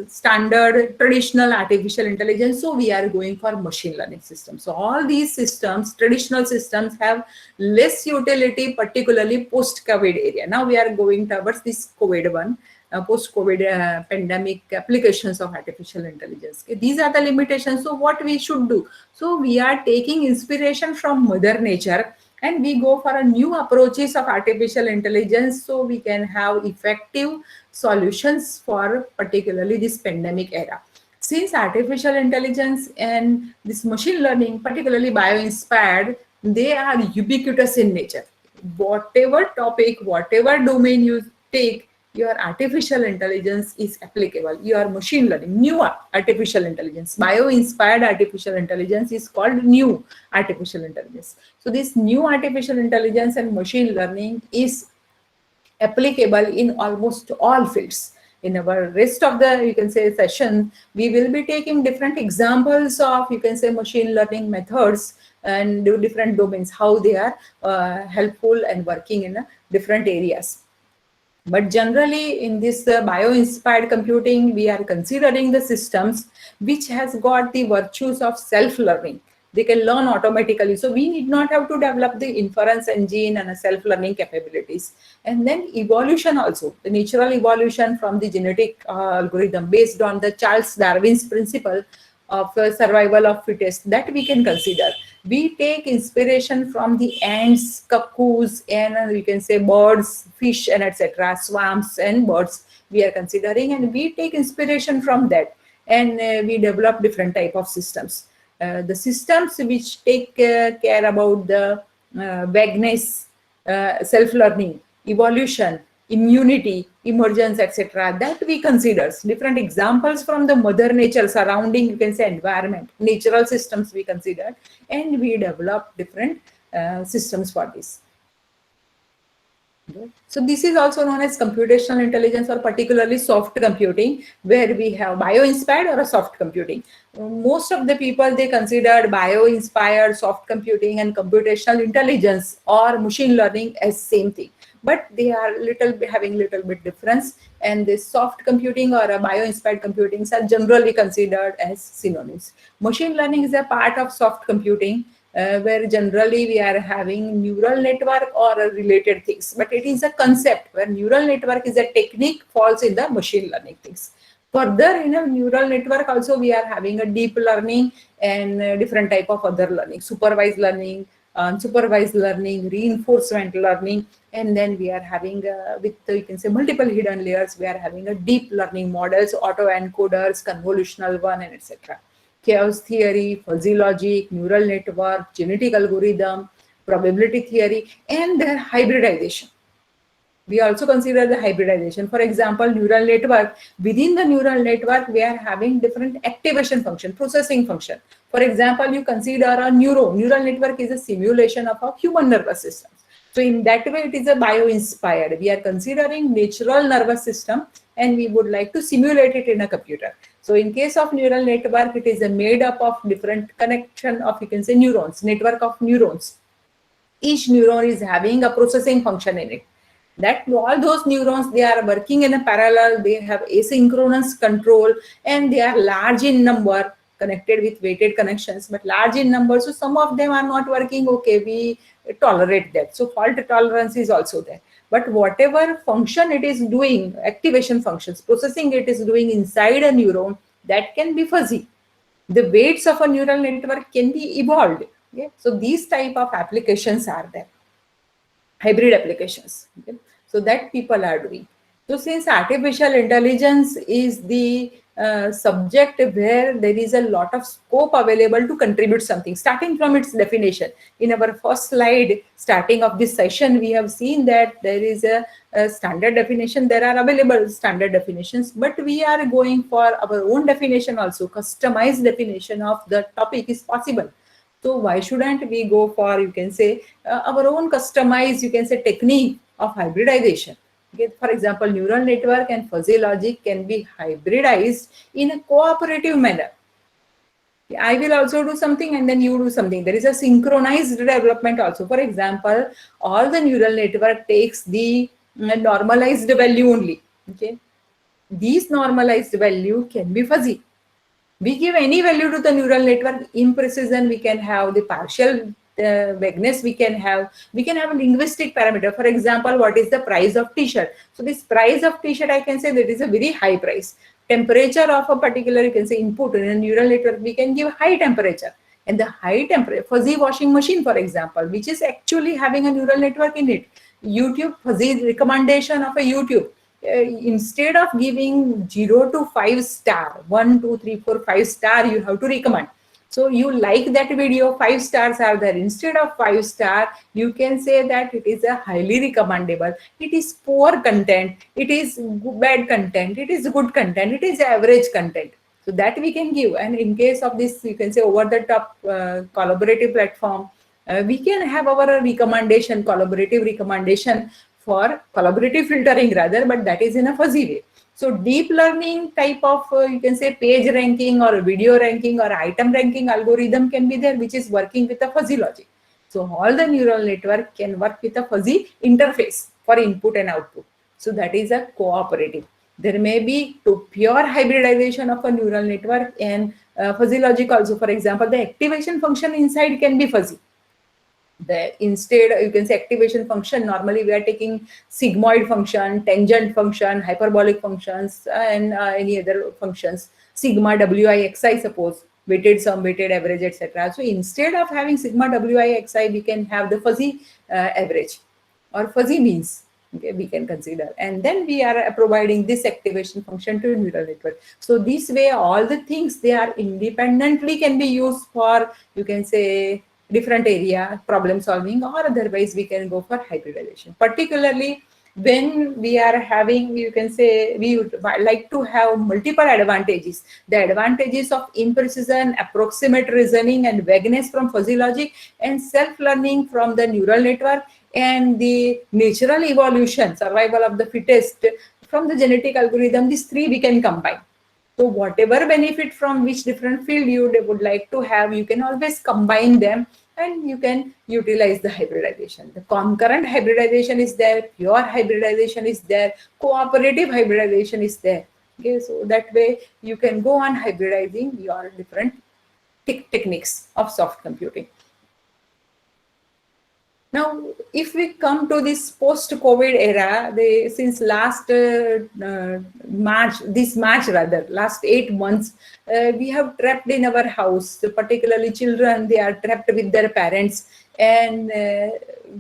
standard traditional artificial intelligence. So we are going for machine learning systems. So all these systems, traditional systems, have less utility, particularly post-COVID area. Now we are going towards this COVID one. Post-COVID pandemic applications of artificial intelligence. Okay, these are the limitations. So what we should do? So we are taking inspiration from Mother Nature and we go for a new approaches of artificial intelligence so we can have effective solutions for particularly this pandemic era. Since artificial intelligence and this machine learning, particularly bio-inspired, they are ubiquitous in nature. Whatever topic, whatever domain you take, your artificial intelligence is applicable. Your machine learning, new artificial intelligence, bio-inspired artificial intelligence is called new artificial intelligence. So this new artificial intelligence and machine learning is applicable in almost all fields. In our rest of the, you can say, session, we will be taking different examples of, you can say, machine learning methods and different domains, how they are helpful and working in different areas. But generally in this bio-inspired computing, we are considering the systems which has got the virtues of self-learning. They can learn automatically. So we need not have to develop the inference engine and self-learning capabilities. And then evolution also, the natural evolution from the genetic algorithm based on the Charles Darwin's principle of survival of fittest, that we can consider. We take inspiration from the ants, cuckoos, and we can say birds, fish, and etc. Swamps and birds we are considering, and we take inspiration from that, and we develop different type of systems. The systems which take care about the vagueness, self-learning, evolution, immunity, emergence, etc., that we consider. Different examples from the Mother Nature surrounding, you can say, environment, natural systems we consider, and we develop different systems for this. Okay. So this is also known as computational intelligence, or particularly soft computing, where we have bio-inspired or a soft computing. Most of the people, they considered bio-inspired, soft computing and computational intelligence or machine learning as same thing. But they are having little bit difference, and this soft computing or a bio-inspired computing are generally considered as synonyms. Machine learning is a part of soft computing, where generally we are having neural network or related things, but it is a concept where neural network is a technique, falls in the machine learning things. Further, in a neural network also we are having a deep learning and different type of other learning, supervised learning, unsupervised learning, reinforcement learning, and then we are having with you can say multiple hidden layers, we are having a deep learning models, autoencoders, convolutional one, and etc. Chaos theory, fuzzy logic, neural network, genetic algorithm, probability theory, and their hybridization. We also consider the hybridization. For example, neural network. Within the neural network, we are having different activation function, processing function. For example, you consider a neuron. Neural network is a simulation of a human nervous system. So in that way, it is a bio-inspired. We are considering natural nervous system, and we would like to simulate it in a computer. So in case of neural network, it is made up of different connection of, you can say, neurons, network of neurons. Each neuron is having a processing function in it. That all those neurons, they are working in a parallel, they have asynchronous control, and they are large in number, connected with weighted connections, but large in number. So some of them are not working, okay, we tolerate that. So fault tolerance is also there. But whatever function it is doing, activation functions, processing it is doing inside a neuron, that can be fuzzy. The weights of a neural network can be evolved. Okay? So these type of applications are there. Hybrid applications. Okay? So that people are doing. So since artificial intelligence is the subject where there is a lot of scope available to contribute something, starting from its definition. In our first slide, starting of this session, we have seen that there is a standard definition. There are available standard definitions, but we are going for our own definition also. Customized definition of the topic is possible. So why shouldn't we go for, you can say, our own customized, you can say, technique of hybridization. Okay, for example, neural network and fuzzy logic can be hybridized in a cooperative manner. I will also do something and then you do something. There is a synchronized development also. For example, all the neural network takes the normalized value only. Okay, these normalized value can be fuzzy. We give any value to the neural network, imprecision, we can have the partial vagueness, we can have a linguistic parameter. For example, what is the price of t-shirt? So this price of t-shirt, I can say that is a very high price. Temperature of a particular, you can say, input in a neural network, we can give high temperature. And the high temperature, fuzzy washing machine, for example, which is actually having a neural network in it. YouTube, fuzzy recommendation of a YouTube. Instead of giving 0 to 5 star, 1, 2, 3, 4, 5 star, you have to recommend. So you like that video, 5 stars are there. Instead of 5 star, you can say that it is a highly recommendable. It is poor content. It is bad content. It is good content. It is average content. So that we can give. And in case of this, you can say over the top collaborative platform, we can have our recommendation, collaborative recommendation for collaborative filtering rather, but that is in a fuzzy way. So deep learning type of, you can say, page ranking or video ranking or item ranking algorithm can be there, which is working with a fuzzy logic. So all the neural network can work with a fuzzy interface for input and output. So that is a cooperative. There may be to pure hybridization of a neural network and fuzzy logic also. For example, the activation function inside can be fuzzy. Instead, you can say activation function, normally we are taking sigmoid function, tangent function, hyperbolic functions, and any other functions, sigma, wi, xi, suppose, weighted sum, weighted average, etc. So instead of having sigma, wi, xi, we can have the fuzzy average or fuzzy means. Okay, we can consider, and then we are providing this activation function to neural network. So this way, all the things, they are independently can be used for, you can say, different area problem solving, or otherwise we can go for hybridization. Particularly when we are having, you can say, we would like to have multiple advantages. The advantages of imprecision, approximate reasoning, and vagueness from fuzzy logic, and self-learning from the neural network, and the natural evolution, survival of the fittest from the genetic algorithm. These three we can combine. So whatever benefit from which different field you would like to have, you can always combine them and you can utilize the hybridization. The concurrent hybridization is there, pure hybridization is there, cooperative hybridization is there. Okay, so that way you can go on hybridizing your different techniques of soft computing. Now, if we come to this post-COVID era, since last last 8 months, we have trapped in our house, particularly children, they are trapped with their parents. And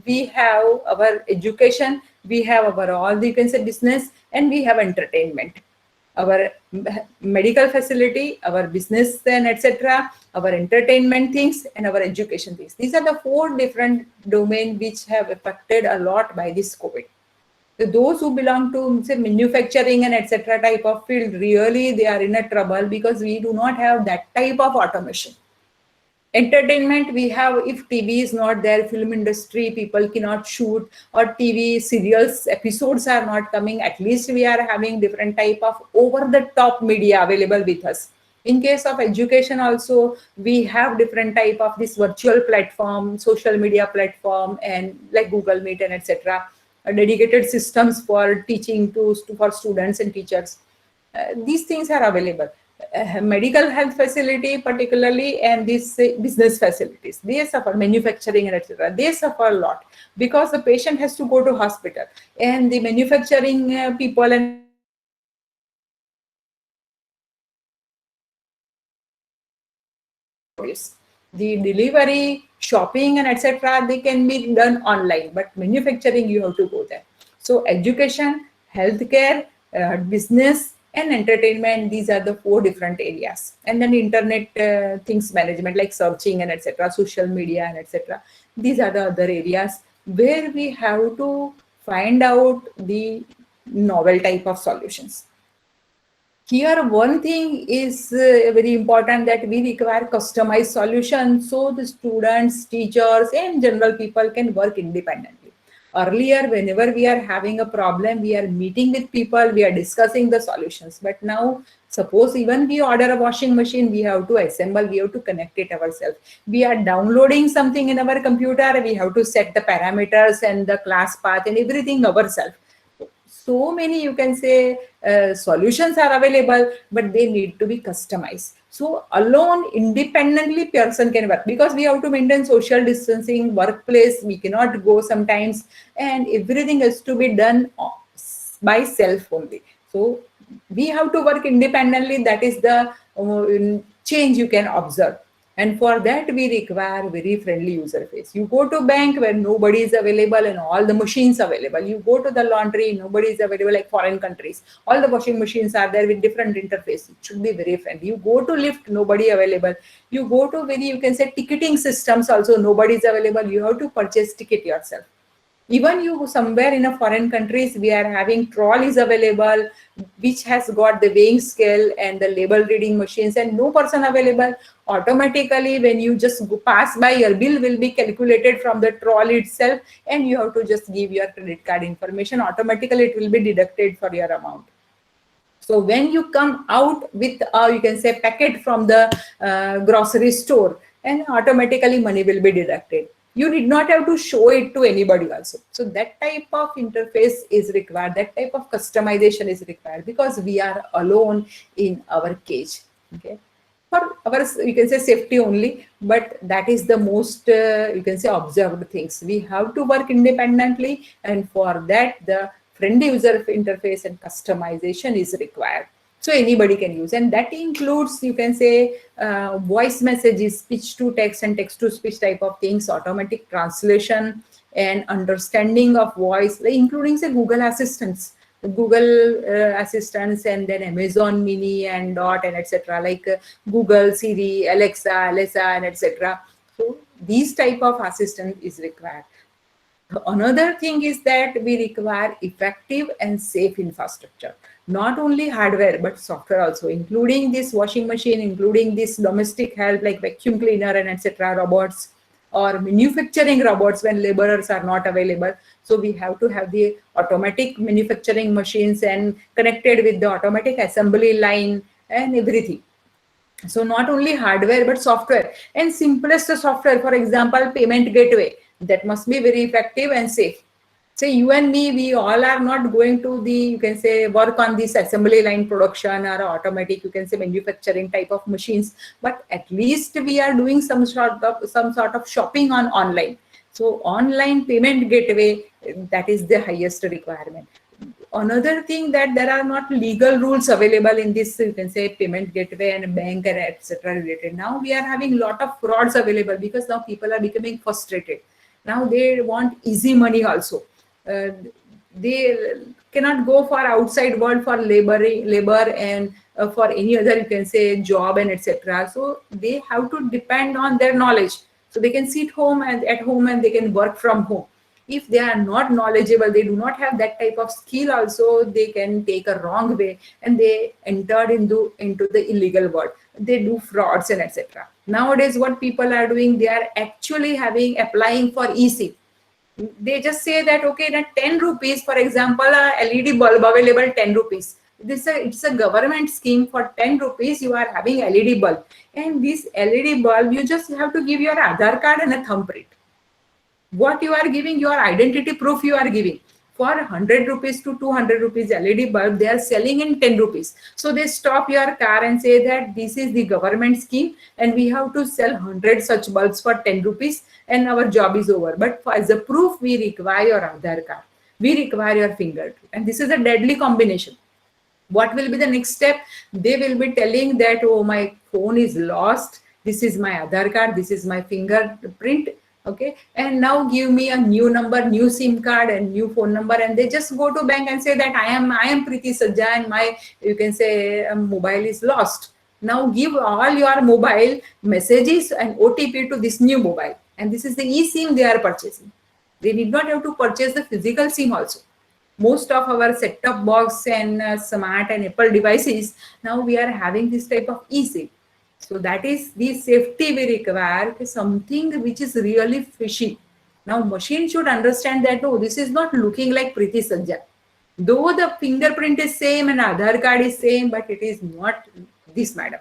we have our education, we have our all, you can say, business, and we have entertainment. Our medical facility, our business and etc., our entertainment things, and our education things. These are the 4 different domains which have affected a lot by this COVID. So those who belong to, say, manufacturing and etc. type of field, really they are in a trouble because we do not have that type of automation. Entertainment, we have, if TV is not there, film industry, people cannot shoot, or TV serials episodes are not coming, at least we are having different type of over-the-top media available with us. In case of education also, we have different type of this virtual platform, social media platform, and like Google Meet and etc. Dedicated systems for teaching for students and teachers. These things are available. Medical health facility particularly, and these business facilities, they suffer, manufacturing and etc. They suffer a lot because the patient has to go to hospital, and the manufacturing people and the delivery, shopping and etc. they can be done online, but manufacturing you have to go there. So education, healthcare, business, and entertainment. These are the 4 different areas. And then internet things management, like searching and etc., social media and etc. These are the other areas where we have to find out the novel type of solutions. Here, one thing is very important, that we require customized solutions so the students, teachers, and general people can work independently. Earlier, whenever we are having a problem, we are meeting with people, we are discussing the solutions. But now, suppose even we order a washing machine, we have to assemble, we have to connect it ourselves. We are downloading something in our computer, we have to set the parameters and the class path and everything ourselves. So many, you can say, solutions are available, but they need to be customized. So alone, independently, person can work, because we have to maintain social distancing, workplace, we cannot go sometimes, and everything has to be done by self only. So we have to work independently. That is the change you can observe. And for that, we require very friendly user face. You go to bank where nobody is available and all the machines available. You go to the laundry, nobody is available, like foreign countries. All the washing machines are there with different interface. It should be very friendly. You go to lift, nobody available. You go to very, you can say, ticketing systems also, nobody is available. You have to purchase ticket yourself. Even you somewhere in a foreign countries, we are having trolleys available, which has got the weighing scale and the label reading machines, and no person available. Automatically, when you just go pass by, your bill will be calculated from the trolley itself, and you have to just give your credit card information. Automatically, it will be deducted for your amount. So when you come out with, you can say, packet from the grocery store, and automatically money will be deducted. You did not have to show it to anybody also. So that type of interface is required. That type of customization is required, because we are alone in our cage. Okay. For our, you can say, safety only, but that is the most, you can say, observed things. We have to work independently, and for that, the friendly user interface and customization is required. So anybody can use, and that includes, you can say, voice messages, speech to text and text to speech type of things, automatic translation and understanding of voice, including, say, Google Assistants, Google Assistants, and then Amazon Mini and Dot and etc., like Google, Siri, Alexa, and etc. So these type of assistant is required. Another thing is that we require effective and safe infrastructure, not only hardware but software also, including this washing machine, including this domestic help like vacuum cleaner and etc., robots, or manufacturing robots when laborers are not available. So we have to have the automatic manufacturing machines and connected with the automatic assembly line and everything. So not only hardware but software, and simplest software, for example, payment gateway, that must be very effective and safe. Say you and me, we all are not going to the, you can say, work on this assembly line production or automatic, you can say, manufacturing type of machines, but at least we are doing some sort of shopping on online. So online payment gateway, that is the highest requirement. Another thing, that there are not legal rules available in this, you can say, payment gateway and bank and etc. related. Now we are having a lot of frauds available, because now people are becoming frustrated. Now they want easy money also. They cannot go for outside world for labor and for any other, you can say, job and etc. So they have to depend on their knowledge. So they can sit home and at home, and they can work from home. If they are not knowledgeable, they do not have that type of skill also, they can take a wrong way, and they entered into the illegal world. They do frauds and etc. Nowadays, what people are doing, they are actually applying for EC. They just say that, okay, that 10 rupees, for example, a LED bulb available 10 rupees. It's a government scheme. For 10 rupees, you are having LED bulb. And this LED bulb, you just have to give your Aadhaar card and a thumbprint. What you are giving, your identity proof you are giving. For 100 rupees to 200 rupees LED bulb, they are selling in 10 rupees. So they stop your car and say that this is the government scheme and we have to sell 100 such bulbs for 10 rupees and our job is over. But as a proof, we require your Aadhaar card. We require your fingerprint. And this is a deadly combination. What will be the next step? They will be telling that, oh, my phone is lost. This is my Aadhaar card. This is my fingerprint. Okay, and now give me a new number, new SIM card, and new phone number, and they just go to bank and say that I am Preeti Sajja, and my, you can say, mobile is lost. Now give all your mobile messages and OTP to this new mobile, and this is the eSIM they are purchasing. They need not have to purchase the physical SIM also. Most of our set-top box and smart and Apple devices, now we are having this type of eSIM. So that is the safety we require, something which is really fishy. Now machine should understand that, oh, this is not looking like Preeti Sajja. Though the fingerprint is same and Aadhaar card is same, but it is not this madam.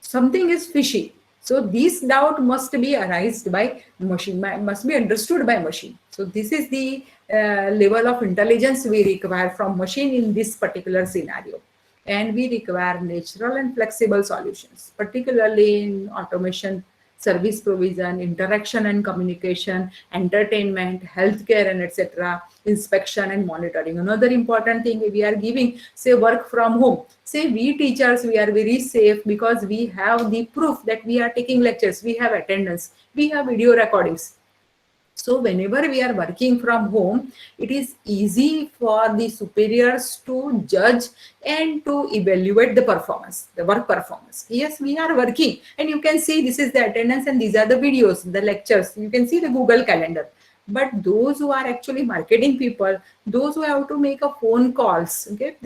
Something is fishy. So this doubt must be arised by machine, must be understood by machine. So this is the level of intelligence we require from machine in this particular scenario. And we require natural and flexible solutions, particularly in automation, service provision, interaction and communication, entertainment, healthcare, and etc., inspection and monitoring. Another important thing we are giving, say, work from home. Say we teachers, we are very safe because we have the proof that we are taking lectures, we have attendance, we have video recordings. So whenever we are working from home, it is easy for the superiors to judge and to evaluate the performance, the work performance. Yes, we are working, and you can see this is the attendance and these are the videos, the lectures. You can see the Google Calendar. But those who are actually marketing people, those who have to make a phone calls, okay,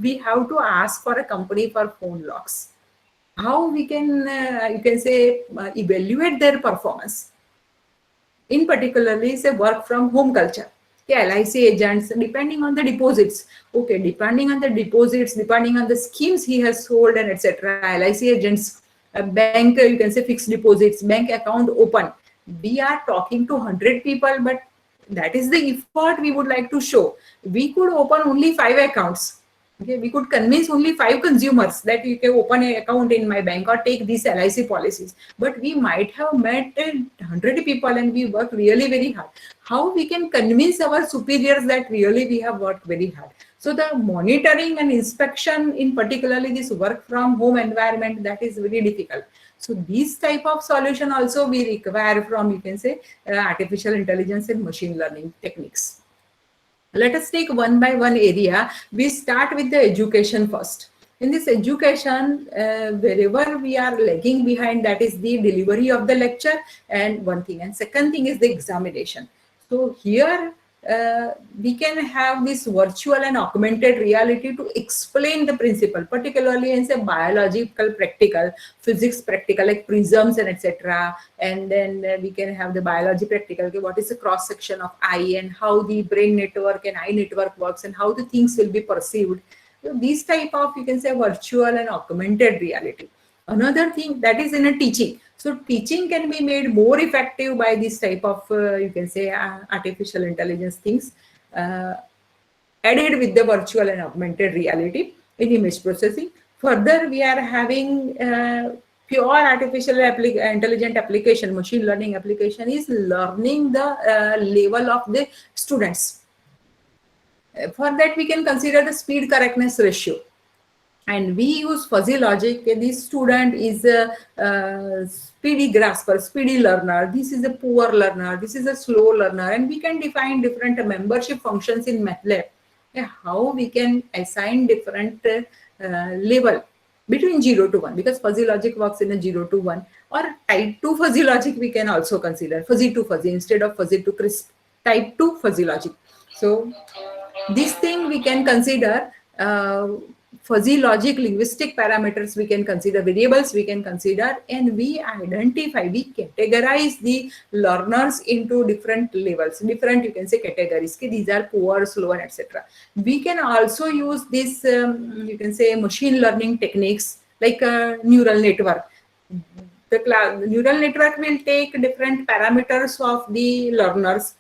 we have to ask for a company for phone logs. How we can, you can say, evaluate their performance? In particularly, say, work from home culture. Okay, LIC agents, depending on the deposits. Okay, depending on the deposits, depending on the schemes he has sold and etc. LIC agents, bank, you can say fixed deposits, bank account open. We are talking to 100 people, but that is the effort we would like to show. We could open only 5 accounts. Okay, we could convince only 5 consumers that you can open an account in my bank or take these LIC policies. But we might have met 100 people and we worked really very hard. How we can convince our superiors that really we have worked very hard? So the monitoring and inspection, in particularly this work from home environment, that is very difficult. So these type of solution also we require from, you can say, artificial intelligence and machine learning techniques. Let us take one by one area. We start with the education first. In this education, wherever we are lagging behind, that is the delivery of the lecture, and one thing. And second thing is the examination. So here we can have this virtual and augmented reality to explain the principle, particularly in say biological practical, physics practical like prisms and etc. And then we can have the biology practical, okay, what is the cross section of eye and how the brain network and eye network works and how the things will be perceived. So these type of, you can say, virtual and augmented reality. Another thing that is in a teaching. So teaching can be made more effective by this type of, you can say, artificial intelligence things added with the virtual and augmented reality in image processing. Further, we are having pure artificial intelligent application, machine learning application is learning the level of the students. For that, we can consider the speed correctness ratio. And we use fuzzy logic. This student is a speedy grasper, speedy learner. This is a poor learner. This is a slow learner. And we can define different membership functions in MATLAB. How we can assign different level between 0 to 1, because fuzzy logic works in a 0 to 1. Or type 2 fuzzy logic we can also consider. Fuzzy to fuzzy instead of fuzzy to crisp. Type 2 fuzzy logic. So this thing we can consider fuzzy logic, linguistic parameters we can consider, variables we can consider, and we identify, we categorize the learners into different levels, different, you can say, categories. Okay, these are poor, slow, and etc. We can also use this, you can say, machine learning techniques like a neural network. The neural network will take different parameters of the learners,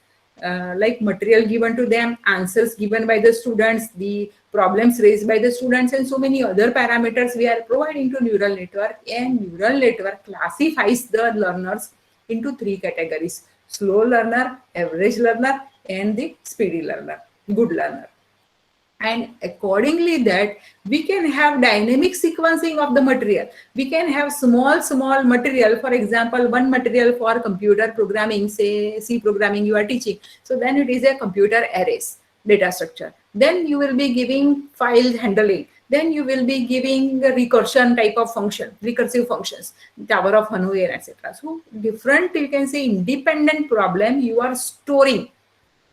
like material given to them, answers given by the students, the problems raised by the students, and so many other parameters we are providing to neural network. And neural network classifies the learners into 3 categories: slow learner, average learner, and the speedy learner, good learner. And accordingly that we can have dynamic sequencing of the material. We can have small material. For example, one material for computer programming, say C programming you are teaching, so then it is a computer arrays data structure. Then you will be giving file handling, then you will be giving a recursion type of function, recursive functions, Tower of Hanui, etc. So different, you can say, independent problem you are storing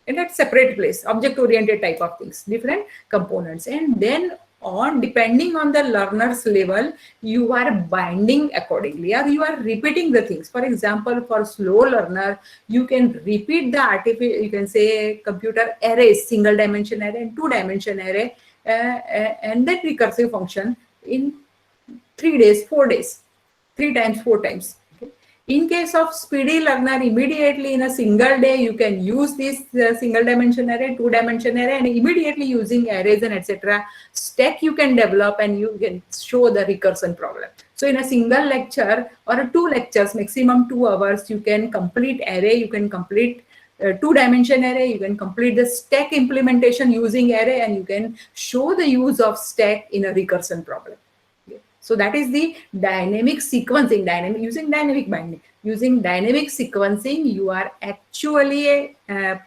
in that separate place, object oriented type of things, different components. And then on, depending on the learner's level, you are binding accordingly, or you are repeating the things. For example, for slow learner, you can repeat the artificial, you can say, computer arrays, single dimension array and 2-dimension array, and that recursive function in 3 days, 4 days, 3 times, 4 times. In case of speedy learner, immediately in a single day, you can use this single dimension array, 2-dimension array, and immediately using arrays and etc. stack you can develop, and you can show the recursion problem. So in a single lecture or 2 lectures, maximum 2 hours, you can complete array, you can complete 2-dimension array, you can complete the stack implementation using array, and you can show the use of stack in a recursion problem. So that is the dynamic sequencing, using dynamic binding. Using dynamic sequencing, you are actually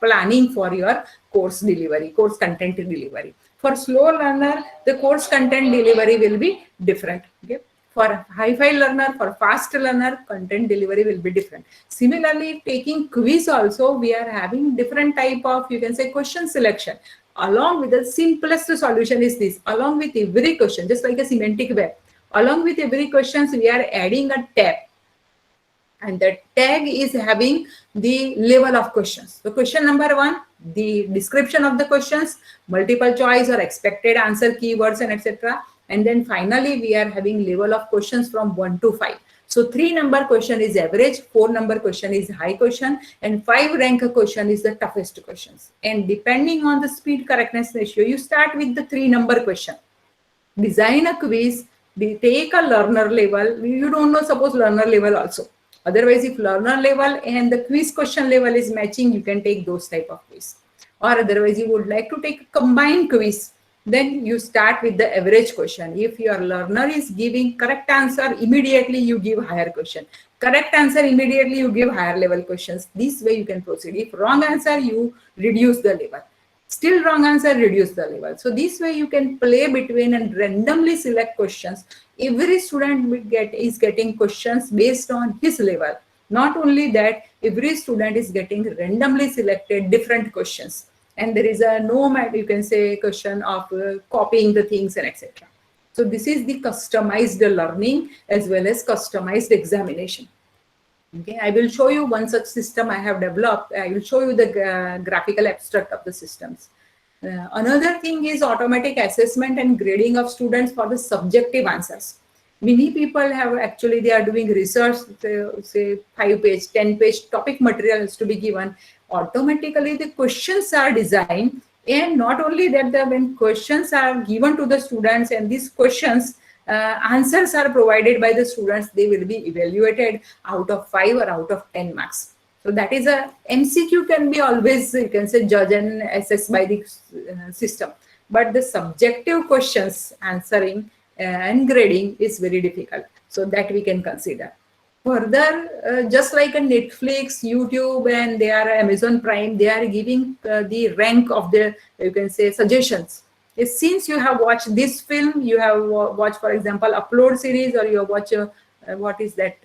planning for your course delivery, course content delivery. For slow learner, the course content delivery will be different. Okay? For high-fi learner, for fast learner, content delivery will be different. Similarly, taking quiz also, we are having different type of, you can say, question selection. Along with the simplest solution is this, along with every question, just like a semantic web. Along with every questions, we are adding a tag, and the tag is having the level of questions. So question number 1, the description of the questions, multiple choice or expected answer keywords and etc. And then finally, we are having level of questions from 1 to 5. So 3-number question is average, 4-number question is high question, and 5-rank question is the toughest questions. And depending on the speed correctness ratio, you start with the 3-number question. Design a quiz, take a learner level. You don't know, suppose learner level also. Otherwise, if learner level and the quiz question level is matching, you can take those type of quiz. Or otherwise, you would like to take a combined quiz, then you start with the average question. If your learner is giving correct answer, immediately you give higher question. Correct answer, immediately you give higher level questions. This way you can proceed. If wrong answer, you reduce the level. Still wrong answer, reduce the level. So this way you can play between and randomly select questions. Every student is getting questions based on his level. Not only that, every student is getting randomly selected different questions. And there is a no matter, you can say, question of copying the things and etc. So this is the customized learning as well as customized examination. Okay, I will show you one such system I have developed. I will show you the graphical abstract of the systems. Another thing is automatic assessment and grading of students for the subjective answers. Many people have actually, they are doing research, say 5-page, 10-page topic materials to be given. Automatically, the questions are designed, and not only that, when questions are given to the students and these questions, answers are provided by the students, they will be evaluated out of 5 or out of 10 marks. So that is a MCQ can be always, you can say, judged and assessed by the system. But the subjective questions answering and grading is very difficult. So that we can consider. Further, just like a Netflix, YouTube, and they are Amazon Prime, they are giving the rank of the, you can say, suggestions. Since you have watched this film, you have watched, for example, Upload series, or you have watched, what is that,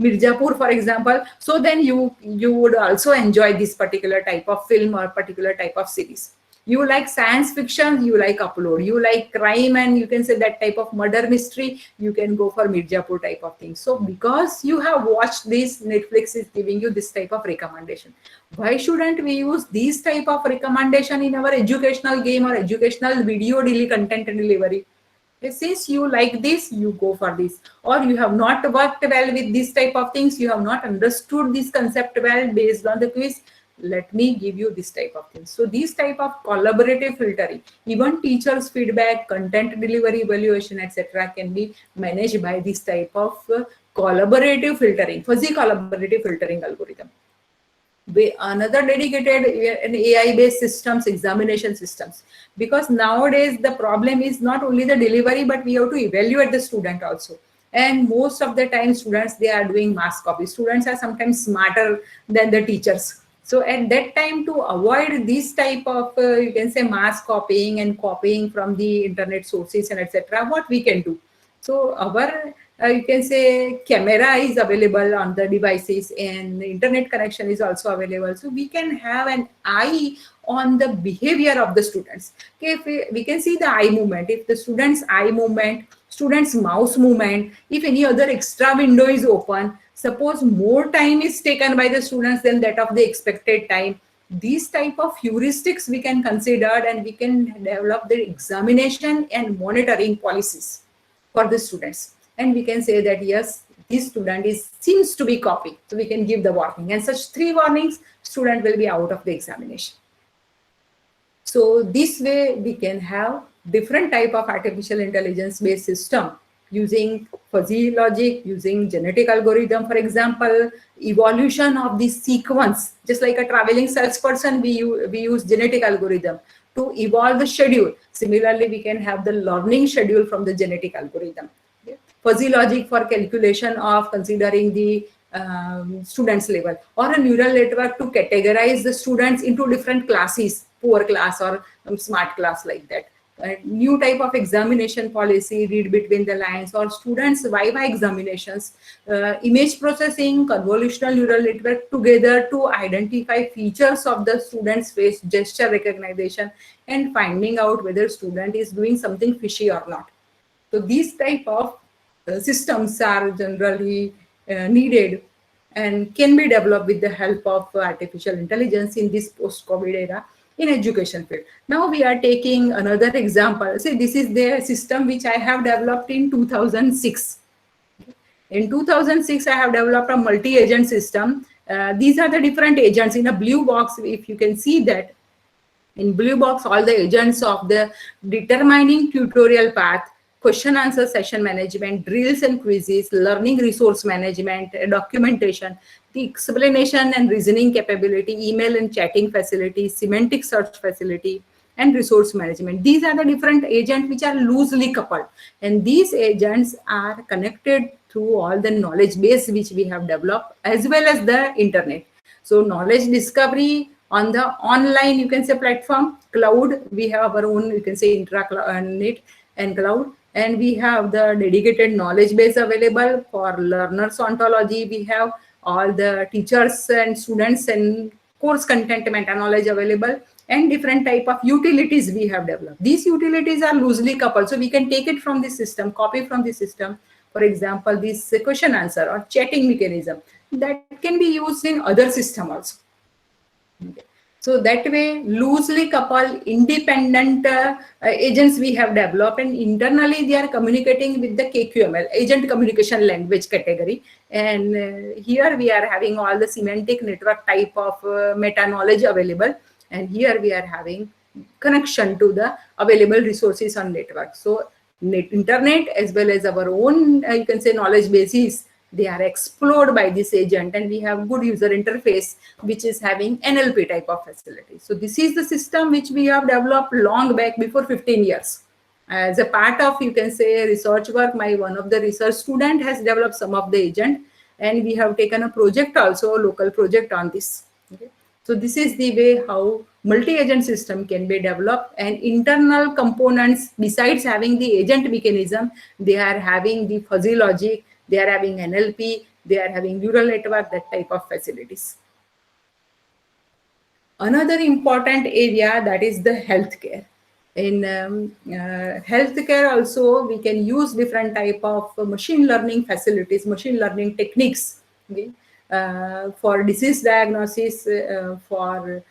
Mirzapur, for example. So then you would also enjoy this particular type of film or particular type of series. You like science fiction, you like Upload. You like crime and you can say that type of murder mystery, you can go for Mirzapur type of thing. So because you have watched this, Netflix is giving you this type of recommendation. Why shouldn't we use these type of recommendation in our educational game or educational video daily content and delivery? Since you like this, you go for this. Or you have not worked well with this type of things, you have not understood this concept well based on the quiz, let me give you this type of things. So these type of collaborative filtering, even teachers' feedback, content delivery, evaluation, etc., can be managed by this type of collaborative filtering, fuzzy collaborative filtering algorithm. another dedicated AI based systems, examination systems, because nowadays the problem is not only the delivery, but we have to evaluate the student also. And most of the time students, they are doing mass copy. Students are sometimes smarter than the teachers. So at that time, to avoid this type of you can say mass copying and copying from the internet sources and etc., what we can do? So our you can say camera is available on the devices, and the internet connection is also available. So we can have an eye on the behavior of the students. Okay, if we can see the eye movement, if the student's eye movement, student's mouse movement, if any other extra window is open, suppose more time is taken by the students than that of the expected time, these type of heuristics we can consider, and we can develop the examination and monitoring policies for the students. And we can say that yes, this student seems to be copying, so we can give the warning, and such 3 warnings, student will be out of the examination. So this way we can have different type of artificial intelligence based system using fuzzy logic, using genetic algorithm. For example, evolution of the sequence, just like a traveling salesperson, we use genetic algorithm to evolve the schedule. Similarly, we can have the learning schedule from the genetic algorithm. Okay. Fuzzy logic for calculation of considering the students level, or a neural network to categorize the students into different classes, poor class or smart class, like that. New type of examination policy, read between the lines, or students Viva examinations, image processing, convolutional neural network together to identify features of the student's face, gesture recognition, and finding out whether student is doing something fishy or not. So these type of systems are generally needed and can be developed with the help of artificial intelligence in this post-COVID era in education field. Now we are taking another example. See, this is the system which I have developed in 2006. In 2006, I have developed a multi-agent system. These are the different agents in a blue box. If you can see that, in blue box, all the agents of the determining tutorial path, question answer session management, drills and quizzes, learning resource management, documentation, the explanation and reasoning capability, email and chatting facility, semantic search facility, and resource management. These are the different agents which are loosely coupled, and these agents are connected through all the knowledge base which we have developed, as well as the internet. So knowledge discovery on the online, you can say, platform, cloud, we have our own, you can say, intranet and cloud, and we have the dedicated knowledge base available for learners ontology. We have all the teachers and students and course content meta knowledge available, and different type of utilities we have developed. These utilities are loosely coupled, so we can take it from the system, copy from the system. For example, this question answer or chatting mechanism that can be used in other system also. Okay. So that way, loosely coupled independent agents we have developed, and internally they are communicating with the KQML, agent communication language category. And here we are having all the semantic network type of meta knowledge available. And here we are having connection to the available resources on network. So internet as well as our own, you can say, knowledge bases, they are explored by this agent, and we have good user interface which is having NLP type of facility. So this is the system which we have developed long back, before 15 years. As a part of, you can say, research work, one of the research student has developed some of the agent, and we have taken a project also, a local project on this. Okay. So this is the way how multi-agent system can be developed, and internal components, besides having the agent mechanism, they are having the fuzzy logic, they are having NLP, they are having neural network, that type of facilities. Another important area, that is the healthcare. In healthcare also, we can use different type of machine learning facilities, machine learning techniques, okay, for disease diagnosis, for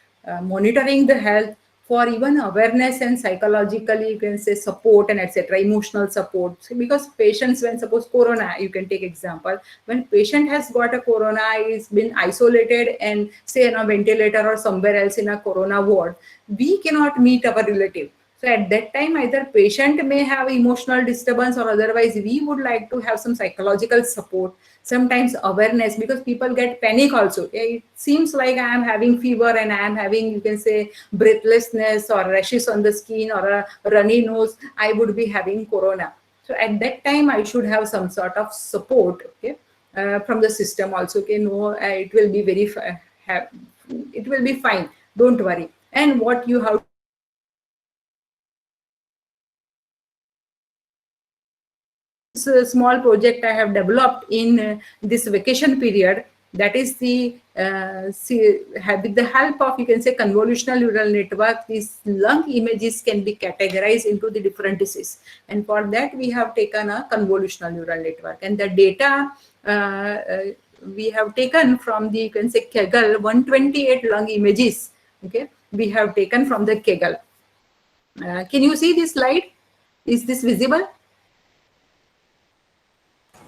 monitoring the health, for even awareness and psychologically, you can say, support and etc., emotional support. So because patients, when suppose corona, you can take example, when patient has got a corona, is been isolated and say in a ventilator or somewhere else in a corona ward, we cannot meet our relative. So So at that time, either patient may have emotional disturbance, or otherwise we would like to have some psychological support, sometimes awareness, because people get panic also. It seems like I am having fever and I am having, you can say, breathlessness or rashes on the skin or a runny nose. I would be having corona. So at that time, I should have some sort of support, okay, from the system also. Okay, no, it will be it will be fine. Don't worry. And what you have small project I have developed in this vacation period. That is with the help of, you can say, convolutional neural network, these lung images can be categorized into the different diseases. And for that, we have taken a convolutional neural network, and the data we have taken from the, you can say, Kaggle 128 lung images. Okay, we have taken from the Kaggle. Can you see this slide? Is this visible?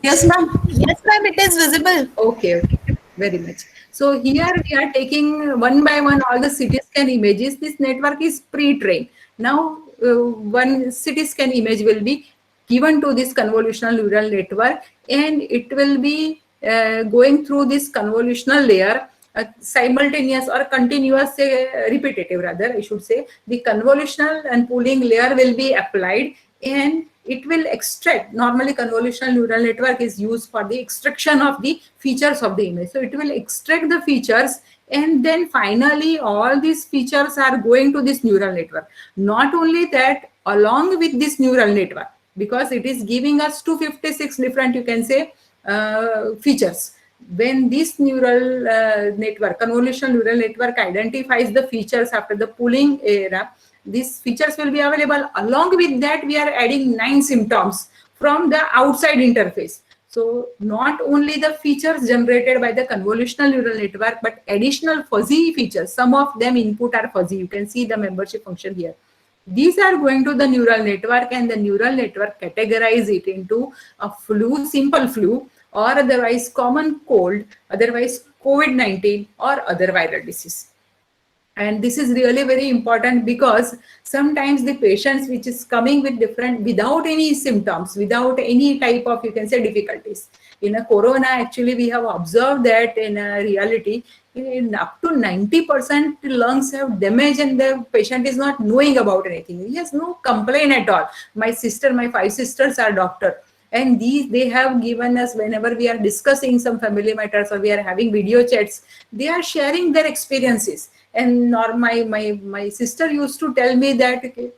Yes, ma'am. Yes, ma'am, it is visible. Okay, very much. So here we are taking one by one all the CT scan images. This network is pre-trained. Now one CT scan image will be given to this convolutional neural network, and it will be going through this convolutional layer, simultaneous or continuous, repetitive rather, I should say. The convolutional and pooling layer will be applied, and it will extract. Normally convolutional neural network is used for the extraction of the features of the image. So it will extract the features, and then finally all these features are going to this neural network. Not only that, along with this neural network, because it is giving us 256 different, you can say, features. When this neural network, convolutional neural network, identifies the features after the pooling era, these features will be available. Along with that, we are adding 9 symptoms from the outside interface. So not only the features generated by the convolutional neural network, but additional fuzzy features. Some of them input are fuzzy. You can see the membership function here. These are going to the neural network, and the neural network categorize it into a flu, simple flu, or otherwise common cold, otherwise COVID-19, or other viral disease. And this is really very important, because sometimes the patients which is coming with different, without any symptoms, without any type of, you can say, difficulties. In a corona, actually we have observed that in a reality, in up to 90% lungs have damage, and the patient is not knowing about anything. He has no complaint at all. My 5 sisters are doctor, and these, they have given us, whenever we are discussing some family matters or we are having video chats, they are sharing their experiences. And my sister used to tell me that, okay,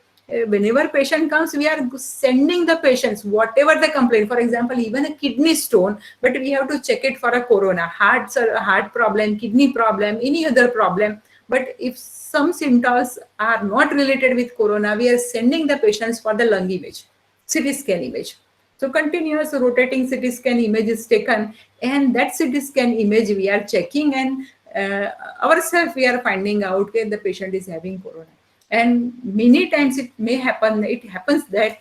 whenever patient comes, we are sending the patients whatever the complaint. For example, even a kidney stone, but we have to check it for a corona, heart problem, kidney problem, any other problem. But if some symptoms are not related with corona, we are sending the patients for the lung image, CT scan image. So continuous rotating CT scan image is taken, and that CT scan image we are checking, and ourselves we are finding out that the patient is having corona. And many times it happens that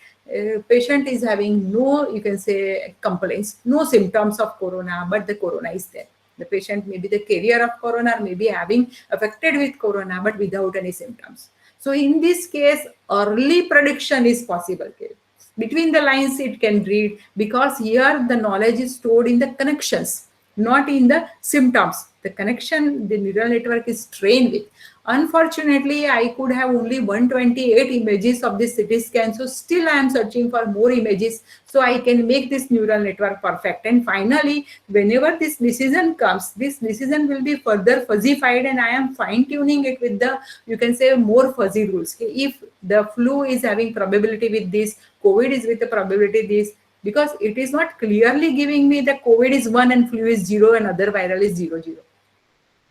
patient is having no, you can say, complaints, no symptoms of corona, but the corona is there. The patient may be the carrier of corona, or may be having affected with corona, but without any symptoms. So in this case, early prediction is possible. Okay? Between the lines it can read, because here the knowledge is stored in the connections, not in the symptoms. The connection the neural network is trained with. Unfortunately, I could have only 128 images of this CT scan, so still I am searching for more images so I can make this neural network perfect. And finally, whenever this decision comes, this decision will be further fuzzified, and I am fine-tuning it with the, you can say, more fuzzy rules. If the flu is having probability with this, COVID is with the probability this, because it is not clearly giving me that COVID is 1 and flu is 0 and other viral is 0, 0.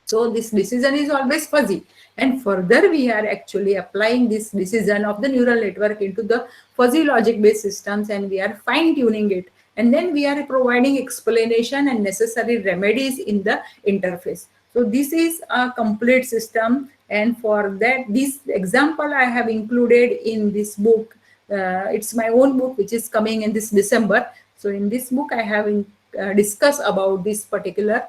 So this decision is always fuzzy. And further, we are actually applying this decision of the neural network into the fuzzy logic based systems, and we are fine tuning it. And then we are providing explanation and necessary remedies in the interface. So this is a complete system. And for that, this example I have included in this book. It's my own book, which is coming in this December. So in this book, I have discussed about this particular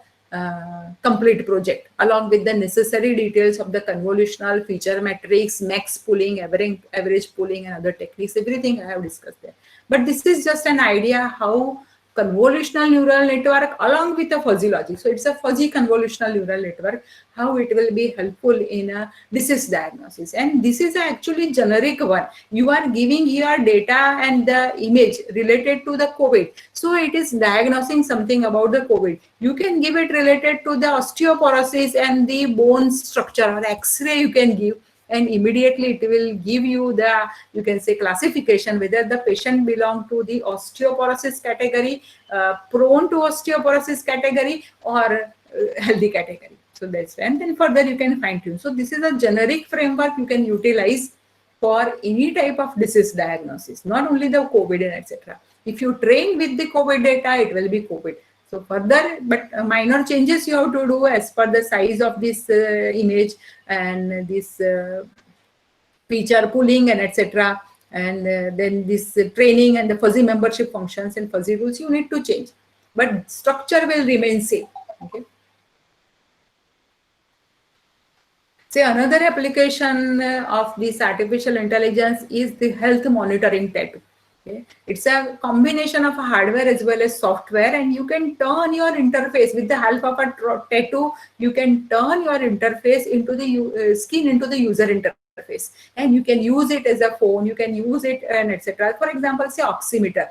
complete project along with the necessary details of the convolutional feature matrix, max pooling, average pooling, and other techniques. Everything I have discussed there. But this is just an idea how convolutional neural network along with a fuzzy logic. So it's a fuzzy convolutional neural network, how it will be helpful in a disease diagnosis. And this is actually generic one. You are giving your data and the image related to the COVID. So it is diagnosing something about the COVID. You can give it related to the osteoporosis and the bone structure, or X-ray you can give, and immediately it will give you the, you can say, classification whether the patient belong to the osteoporosis category, prone to osteoporosis category, or healthy category. So that's, and then further you can fine tune. So this is a generic framework you can utilize for any type of disease diagnosis, not only the COVID and etc. If you train with the COVID data, it will be COVID. So further, but minor changes you have to do as per the size of this image and this feature pooling and etc. And then this training and the fuzzy membership functions and fuzzy rules you need to change, but structure will remain same. Okay. Say another application of this artificial intelligence is the health monitoring tattoo. Okay. It's a combination of hardware as well as software, and you can turn your interface with the help of a tattoo. You can turn your interface into the skin into the user interface, and you can use it as a phone. You can use it and etc. For example, say oximeter.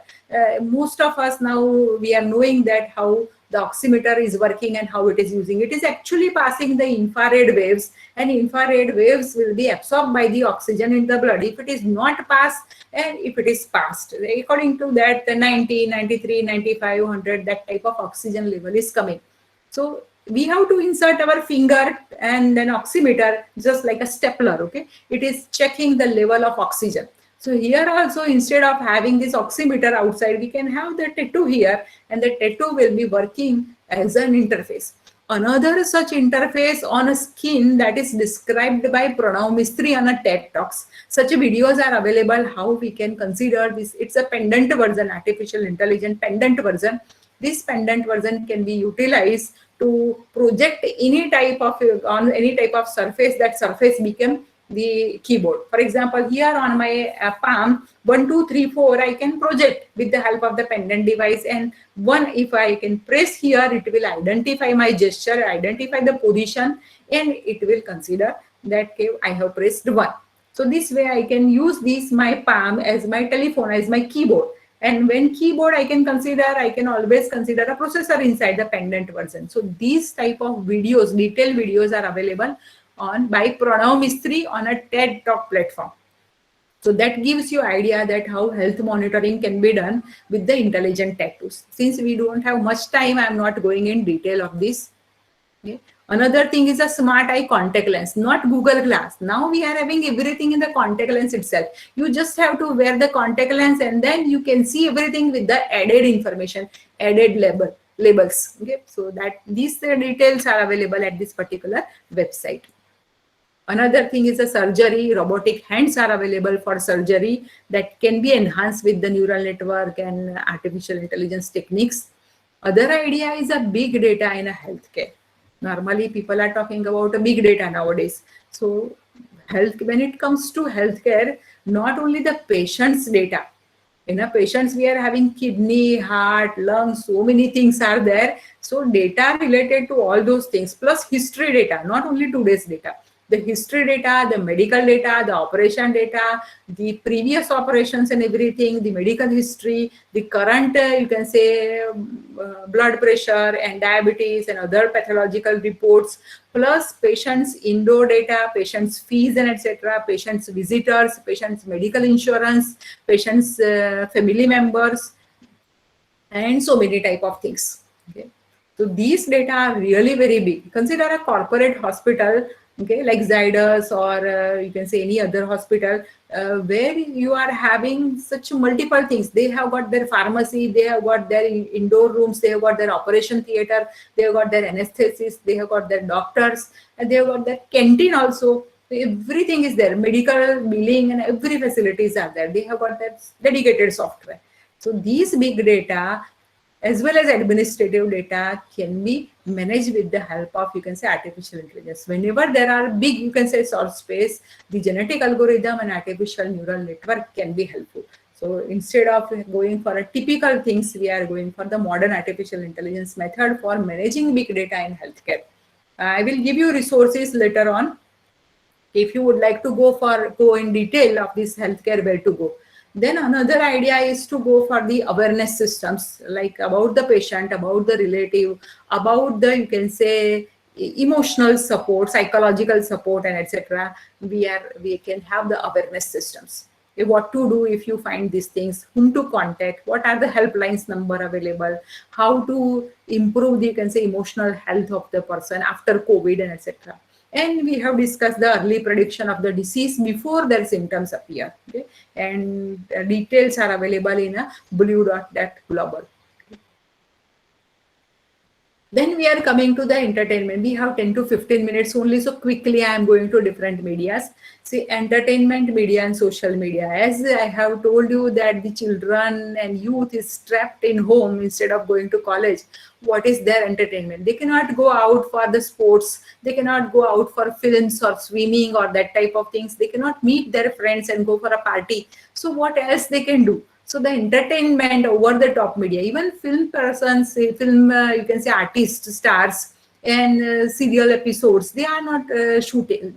Most of us now we are knowing that how the oximeter is working and how it is using. It is actually passing the infrared waves, and infrared waves will be absorbed by the oxygen in the blood. If it is not passed, and if it is passed, according to that, the 90, 93, 95, 100, that type of oxygen level is coming. So we have to insert our finger and an oximeter, just like a stapler. Okay, it is checking the level of oxygen. So here also, instead of having this oximeter outside, we can have the tattoo here, and the tattoo will be working as an interface. Another such interface on a skin that is described by Pranav Mistry on a TED Talks. Such videos are available, how we can consider this. It's a pendant version, artificial intelligence pendant version. This pendant version can be utilized to project any type of, on any type of surface, that surface become the keyboard. For example, here on my palm, 1, 2, 3, 4, I can project with the help of the pendant device, and one, if I can press here, it will identify my gesture, identify the position, and it will consider that I have pressed 1. So this way I can use this, my palm, as my telephone, as my keyboard. And when keyboard, I can always consider a processor inside the pendant version. So these type of videos, detailed videos are available by Pranav Mistry on a TED Talk platform. So that gives you idea that how health monitoring can be done with the intelligent tattoos. Since we don't have much time, I am not going in detail of this. Okay. Another thing is a smart eye contact lens, not Google Glass. Now we are having everything in the contact lens itself. You just have to wear the contact lens, and then you can see everything with the added information, added labels. Okay. So that these details are available at this particular website. Another thing is a surgery. Robotic hands are available for surgery that can be enhanced with the neural network and artificial intelligence techniques. Other idea is a big data in a healthcare. Normally, people are talking about a big data nowadays. So, when it comes to healthcare, not only the patient's data. In a patients, we are having kidney, heart, lungs, so many things are there. So, data related to all those things, plus history data, not only today's data. The history data, the medical data, the operation data, the previous operations and everything, the medical history, the current, you can say, blood pressure and diabetes and other pathological reports, plus patients' indoor data, patients' fees and etc., patients' visitors, patients' medical insurance, patients' family members, and so many type of things. Okay. So these data are really very big. Consider a corporate hospital, okay, like Zydus, or you can say any other hospital, where you are having such multiple things. They have got their pharmacy, they have got their indoor rooms, they have got their operation theater, they have got their anesthetists, they have got their doctors, and they have got their canteen also. Everything is there, medical, billing, and every facilities are there. They have got their dedicated software. So these big data as well as administrative data can be managed with the help of, you can say, artificial intelligence. Whenever there are big, you can say, source space, the genetic algorithm and artificial neural network can be helpful. So instead of going for a typical things, we are going for the modern artificial intelligence method for managing big data in healthcare. I will give you resources later on if you would like to go in detail of this healthcare, where to go. Then another idea is to go for the awareness systems, like about the patient, about the relative, about the, you can say, emotional support, psychological support, and etc. We can have the awareness systems. What to do if you find these things, whom to contact, what are the helplines number available, how to improve the, you can say, emotional health of the person after COVID, and etc. And we have discussed the early prediction of the disease before their symptoms appear. Okay? And details are available in a blue dot that global. Then we are coming to the entertainment. We have 10 to 15 minutes only, so quickly I am going to different medias. See, entertainment media and social media. As I have told you that the children and youth is trapped in home instead of going to college. What is their entertainment? They cannot go out for the sports. They cannot go out for films or swimming or that type of things. They cannot meet their friends and go for a party. So what else they can do? So the entertainment over the top media, even film persons, you can say artists, stars, and serial episodes, they are not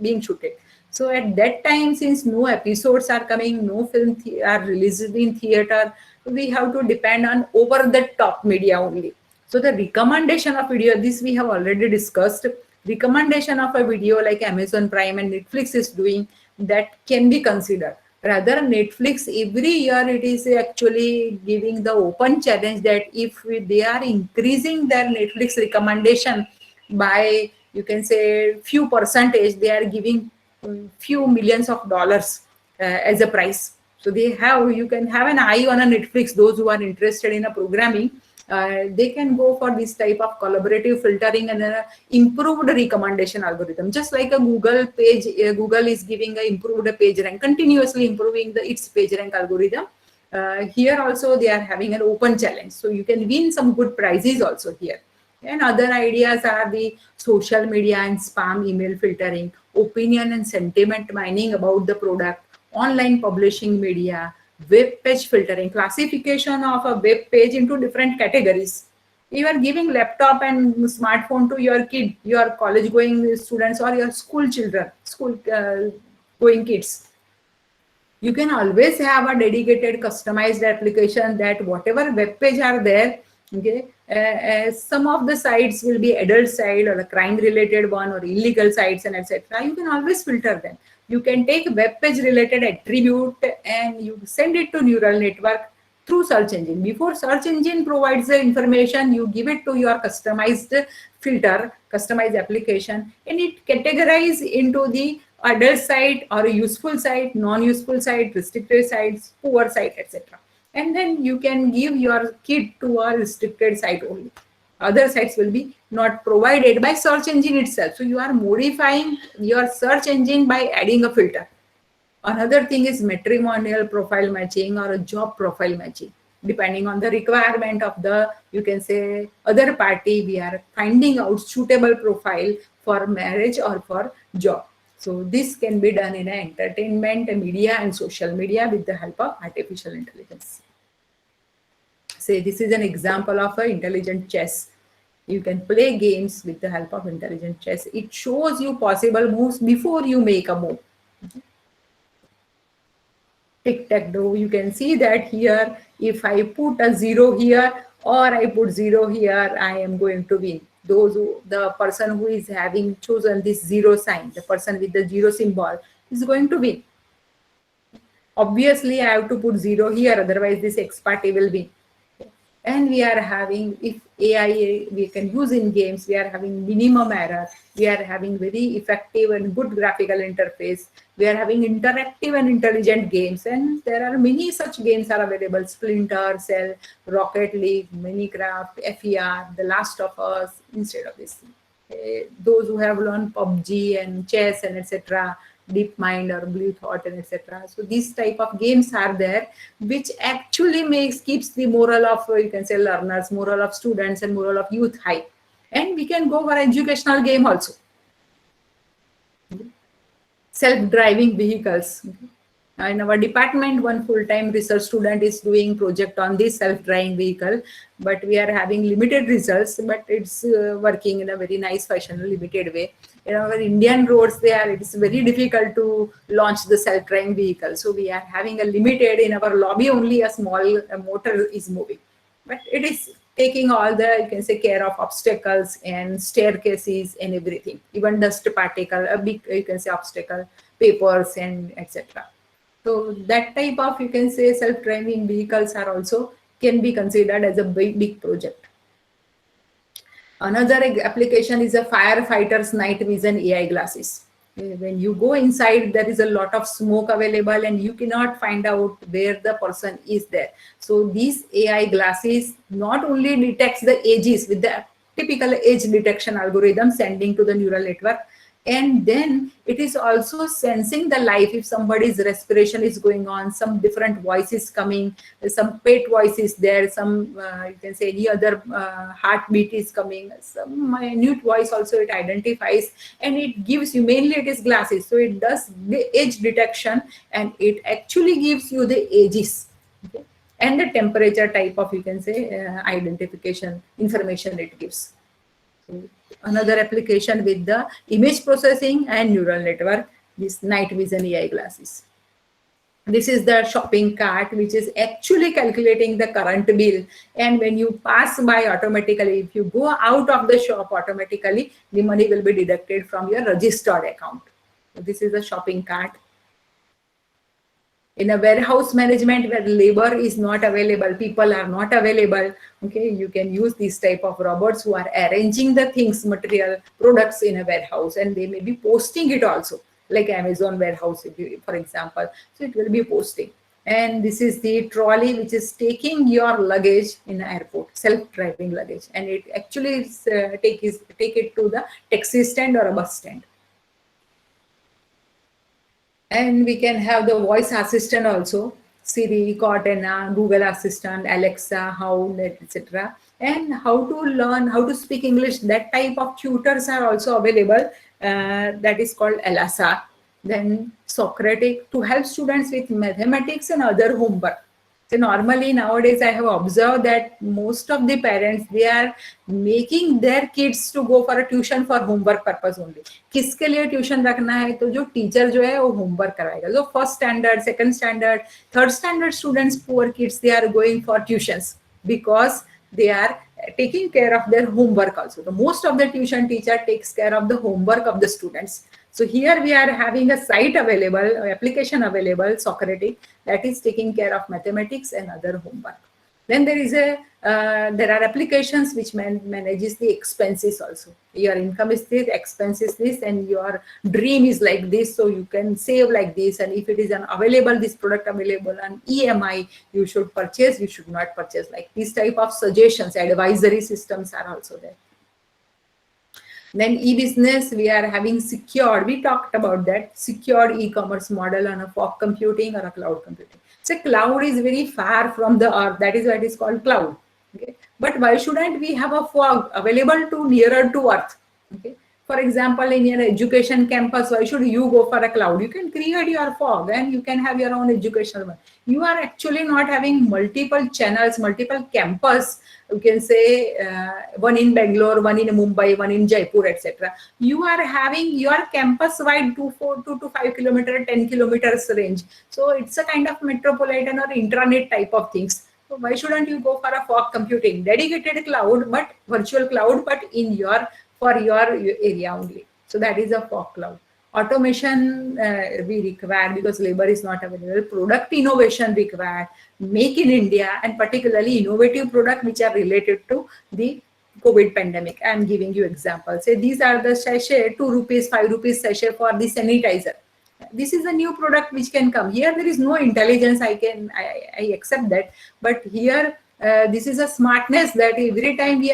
being shooted. So at that time, since no episodes are coming, no film are released in theater, we have to depend on over the top media only. So the recommendation of video, this we have already discussed. Recommendation of a video like Amazon Prime and Netflix is doing, that can be considered. Rather, Netflix every year it is actually giving the open challenge that if they are increasing their Netflix recommendation by, you can say, few percentage, they are giving few millions of dollars as a price. So they have, you can have an eye on a Netflix. Those who are interested in a programming, they can go for this type of collaborative filtering and improved recommendation algorithm. Just like a Google page, Google is giving a improved page rank, continuously improving its page rank algorithm. Here also they are having an open challenge. So you can win some good prizes also here. And other ideas are the social media and spam email filtering, opinion and sentiment mining about the product, online publishing media, web page filtering, classification of a web page into different categories. You are giving laptop and smartphone to your kid, your college going students or your school children, school going kids. You can always have a dedicated customized application that whatever web page are there, okay, some of the sites will be adult side or a crime related one or illegal sites and etc. You can always filter them. You can take web page related attribute and you send it to neural network through search engine. Before search engine provides the information, you give it to your customized filter, customized application, and it categorize into the adult site or a useful site, non-useful site, restricted sites, poor site, etc. And then you can give your kid to a restricted site only. Other sites will be not provided by search engine itself. So you are modifying your search engine by adding a filter. Another thing is matrimonial profile matching or a job profile matching. Depending on the requirement of the, you can say, other party, we are finding out suitable profile for marriage or for job. So this can be done in entertainment, media and social media with the help of artificial intelligence. Say this is an example of an intelligent chess. You can play games with the help of intelligent chess. It shows you possible moves before you make a move. Tic-tac-toe, you can see that here, if I put a 0 here or I put 0 here, I am going to win. The person who is having chosen this 0 sign, the person with the 0 symbol is going to win. Obviously, I have to put 0 here, otherwise this X party will win. And we are having, if AI we can use in games, we are having minimum error, we are having very effective and good graphical interface, we are having interactive and intelligent games, and there are many such games are available: Splinter Cell, Rocket League, Minecraft, FER, The Last of Us. Instead of this, those who have learned PUBG and chess and etc., Deep Mind or Blue Thought and etc. So these type of games are there, which actually keeps the moral of, you can say, learners, moral of students and moral of youth high. And we can go for educational game also. Self-driving vehicles. In our department, one full-time research student is doing project on this self-driving vehicle, but we are having limited results, but it's working in a very nice fashion, limited way. In our Indian roads, it's very difficult to launch the self-driving vehicle. So we are having a limited, in our lobby only a small motor is moving, but it is taking all the, you can say, care of obstacles and staircases and everything, even dust particle, a big, you can say, obstacle, papers and etc. So that type of, you can say, self-driving vehicles are also can be considered as a big project. Another application is a firefighter's night vision AI glasses. When you go inside, there is a lot of smoke available and you cannot find out where the person is there. So these AI glasses not only detects the edges with the typical edge detection algorithm sending to the neural network, and then it is also sensing the life. If somebody's respiration is going on, some different voices coming, some pet voice is there, some you can say any other heartbeat is coming, some minute voice also it identifies, and it gives you, mainly it is glasses, so it does the edge detection and it actually gives you the edges, okay? And the temperature type of, you can say, identification information it gives. So another application with the image processing and neural network, this night vision AI glasses. This is the shopping cart, which is actually calculating the current bill. And when you pass by automatically, if you go out of the shop, automatically the money will be deducted from your registered account. So this is the shopping cart. In a warehouse management where labor is not available, people are not available, okay, you can use these type of robots who are arranging the things, material, products in a warehouse, and they may be posting it also, like Amazon warehouse, for example. So it will be posting. And this is the trolley which is taking your luggage in the airport, self-driving luggage, and it actually is, take it to the taxi stand or a bus stand. And we can have the voice assistant also, Siri, Cortana, Google Assistant, Alexa, How, etc. And how to learn how to speak English, that type of tutors are also available. That is called Elasa. Then Socratic, to help students with mathematics and other homework. So normally nowadays I have observed that most of the parents, they are making their kids to go for a tuition for homework purpose only. किसके लिए tuition रखना है? तो जो teacher जो है वो homework कराएगा. जो first standard, second standard, third standard students, poor kids, they are going for tuitions because they are taking care of their homework also. So most of the tuition teacher takes care of the homework of the students. So here we are having a site available, application available, Socratic, that is taking care of mathematics and other homework. Then there is there are applications which manages the expenses also. Your income is this, expense is this, and your dream is like this, so you can save like this. And if it is this product available on EMI, you should purchase, you should not purchase. Like these type of suggestions, advisory systems are also there. Then e-business, we are having secured, we talked about that, secured e-commerce model on a fog computing or a cloud computing. So cloud is very far from the earth, that is why it is called cloud. Okay? But why shouldn't we have a fog available to nearer to earth? Okay? For example, in your education campus, why should you go for a cloud? You can create your fog and you can have your own educational one. You are actually not having multiple channels, multiple campus. You can say one in Bangalore, one in Mumbai, one in Jaipur, etc. You are having your campus-wide 2 to 5 kilometer, 10 kilometers range. So it's a kind of metropolitan or intranet type of things. So why shouldn't you go for a fog computing, dedicated cloud, but virtual cloud, but in your for your area only. So that is a fog cloud. Automation we require because labor is not available. Product innovation required. Make in India, and particularly innovative product which are related to the COVID pandemic. I am giving you examples. Say these are the sachet, 2 rupees, 5 rupees sachet for the sanitizer. This is a new product which can come. Here there is no intelligence. I accept that. But here this is a smartness that every time we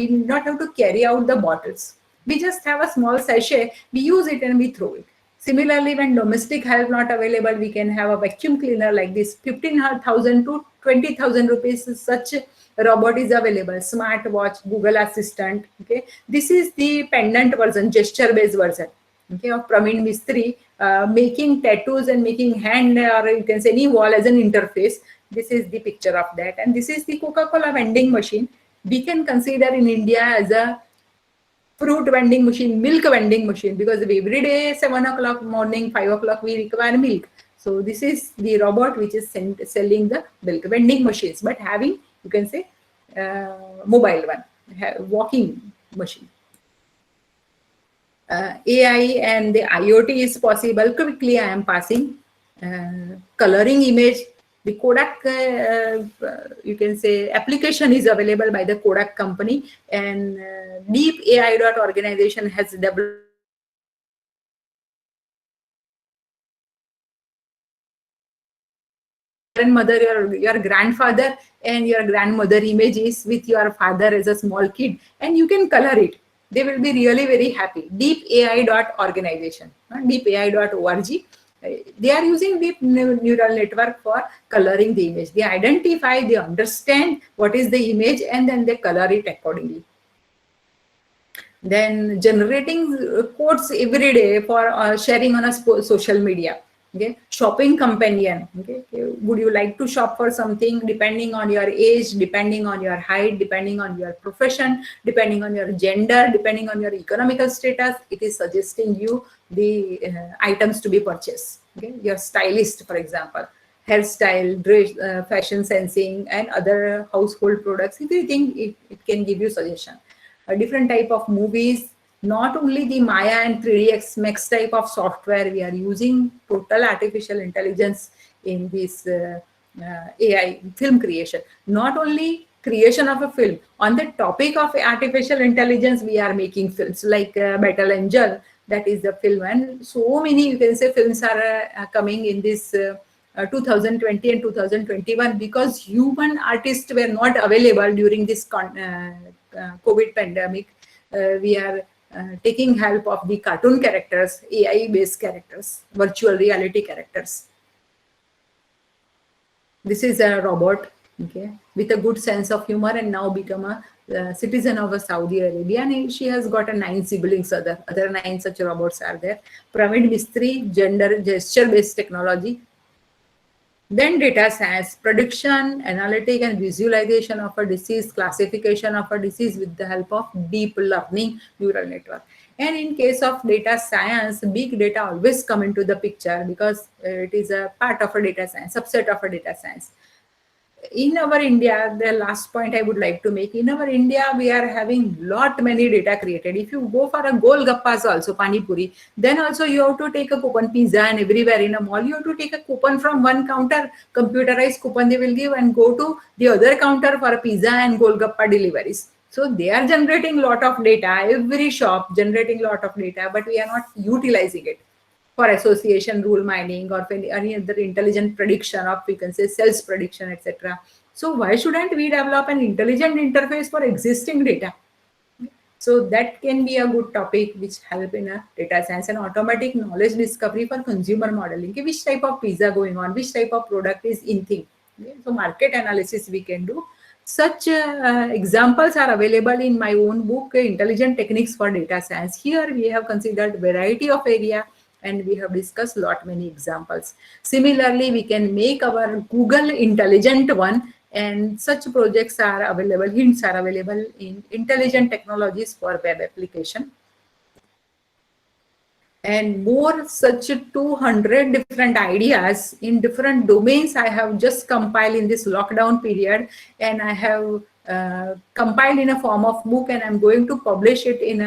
do not have to carry out the bottles. We just have a small sachet, we use it and we throw it. Similarly, when domestic help not available, we can have a vacuum cleaner like this. 15,000 to 20,000 rupees. Such robot is available. Smart watch, Google Assistant. Okay, this is the pendant version, gesture-based version. Okay, of Praveen Mistry, making tattoos and making hand, or you can say any wall as an interface. This is the picture of that, and this is the Coca-Cola vending machine. We can consider in India as a fruit vending machine, milk vending machine, because every day 7 o'clock morning, 5 o'clock we require milk. So this is the robot which is selling the milk vending machines, but having, you can say, mobile one, walking machine. AI and the IoT is possible. Quickly I am passing. Coloring image. The Kodak, you can say, application is available by the Kodak company, and Deep AI organization has developed grandmother, your grandfather and your grandmother images with your father as a small kid, and you can color it. They will be really very happy. Deep AI organization, deepai.org. They are using deep neural network for coloring the image. They identify, they understand what is the image, and then they color it accordingly. Then generating quotes every day for sharing on a social media. Okay, shopping companion. Okay, would you like to shop for something? Depending on your age, depending on your height, depending on your profession, depending on your gender, depending on your economical status, it is suggesting you the items to be purchased. Okay, your stylist, for example, hairstyle, dress, fashion sensing, and other household products. Everything it can give you suggestion. A different type of movies, not only the Maya and 3DX Max type of software, we are using total artificial intelligence in this AI film creation. Not only creation of a film, on the topic of artificial intelligence, we are making films like Battle Angel, that is the film, and so many, you can say, films are coming in this 2020 and 2021, because human artists were not available during this COVID pandemic. We are taking help of the cartoon characters, AI based characters, virtual reality characters. This is a robot, okay, with a good sense of humor, and now become a citizen of Saudi Arabia, and she has got 9 siblings. Other 9 such robots are there. Praveen Mistry, gesture based technology. Then data science, prediction, analytic, and visualization of a disease, classification of a disease with the help of deep learning neural network. And in case of data science, big data always come into the picture, because it is a part of a data science, subset of a data science. In our India, the last point I would like to make, in our India, we are having lot many data created. If you go for a Golgappas also, Pani Puri, then also you have to take a coupon, pizza, and everywhere in a mall, you have to take a coupon from one counter, computerized coupon they will give, and go to the other counter for a pizza and Golgappa deliveries. So they are generating lot of data, every shop generating lot of data, but we are not utilizing it for association rule mining, or for any other intelligent prediction of, you can say, sales prediction, etc. So why shouldn't we develop an intelligent interface for existing data? So that can be a good topic which help in a data science, and automatic knowledge discovery for consumer modeling. Okay, which type of pizza going on, which type of product is in thing. Okay, so market analysis we can do. Such examples are available in my own book, Intelligent Techniques for Data Science. Here we have considered variety of area, and we have discussed lot many examples. Similarly, we can make our Google intelligent one, and such projects are available, hints are available in Intelligent Technologies for Web Application. And more such 200 different ideas in different domains I have just compiled in this lockdown period, and I have compiled in a form of book, and I'm going to publish it in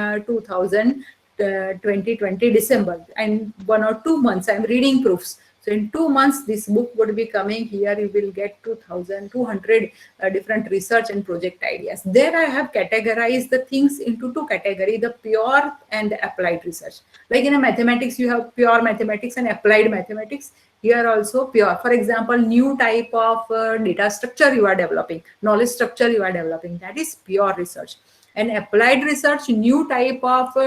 2020 December, and 1 or 2 months I'm reading proofs. So in 2 months, this book would be coming. Here you will get 2,200 different research and project ideas. There I have categorized the things into 2 categories, the pure and the applied research. Like in a mathematics, you have pure mathematics and applied mathematics. Here also pure. For example, new type of data structure you are developing, knowledge structure you are developing, that is pure research. And applied research, new type of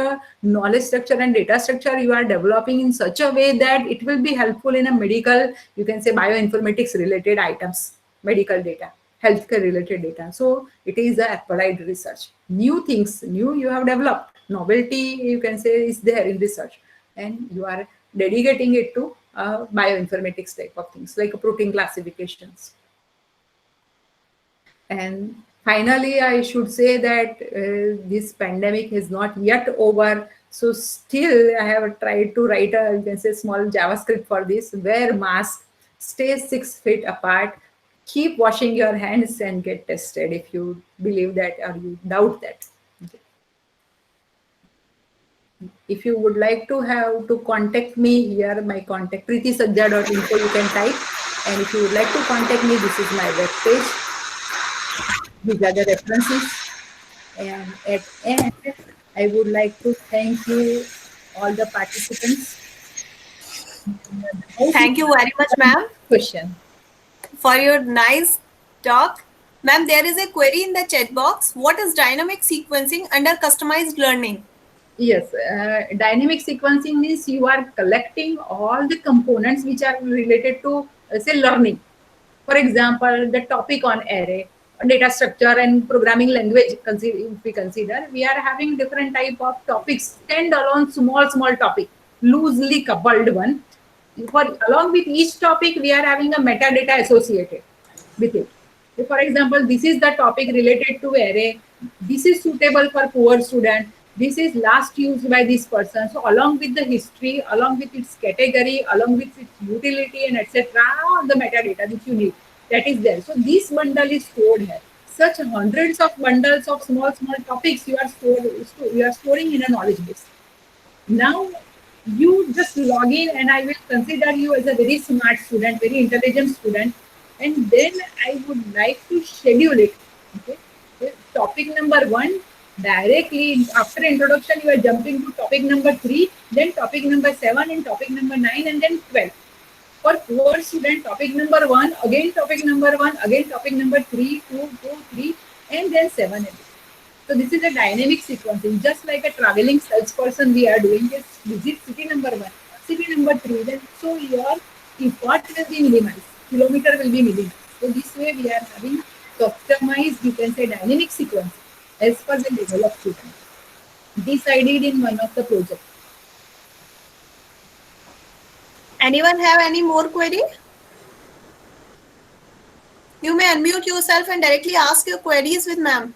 knowledge structure and data structure you are developing in such a way that it will be helpful in a medical, you can say bioinformatics related items, medical data, healthcare related data. So it is the applied research. New things, new you have developed, novelty you can say is there in research, and you are dedicating it to bioinformatics type of things like protein classifications. And finally, I should say that this pandemic is not yet over. So still, I have tried to write a, you can say, small JavaScript for this. Wear mask, stay 6 feet apart, keep washing your hands, and get tested if you believe that or you doubt that. Okay. If you would like to have to contact me, here my contact preetisajja.info you can type. And if you would like to contact me, this is my web page. These are the references. And at end, I would like to thank you, all the participants. Thank you very much, ma'am, Question. for your nice talk. Ma'am, there is a query in the chat box. What is dynamic sequencing under customized learning? Yes, dynamic sequencing means you are collecting all the components which are related to, say, learning. For example, the topic on array, data structure and programming language, if we consider, we are having different type of topics, standalone small topic, loosely coupled one. For along with each topic, we are having a metadata associated with it. So for example, this is the topic related to array. This is suitable for poor student. This is last used by this person. So along with the history, along with its category, along with its utility and etc., the metadata which you need, that is there. So this bundle is stored here. Such hundreds of bundles of small topics you are storing in a knowledge base. Now you just log in and I will consider you as a very smart student, very intelligent student, and then I would like to schedule it. Okay. So topic number 1, directly after introduction you are jumping to topic number 3, then topic number 7 and topic number 9 and then 12. For poor student, topic number 1, again topic number 1, again topic number 3, 2, 2, 3, and then 7 and 8. So this is a dynamic sequencing, just like a traveling salesperson we are doing is visit city number 1, city number 3, then so your effort will be minimized, kilometer will be minimized. So this way we are having customized, you can say dynamic sequence as per the level of student. This I did in one of the projects. Anyone have any more query? You may unmute yourself and directly ask your queries with ma'am.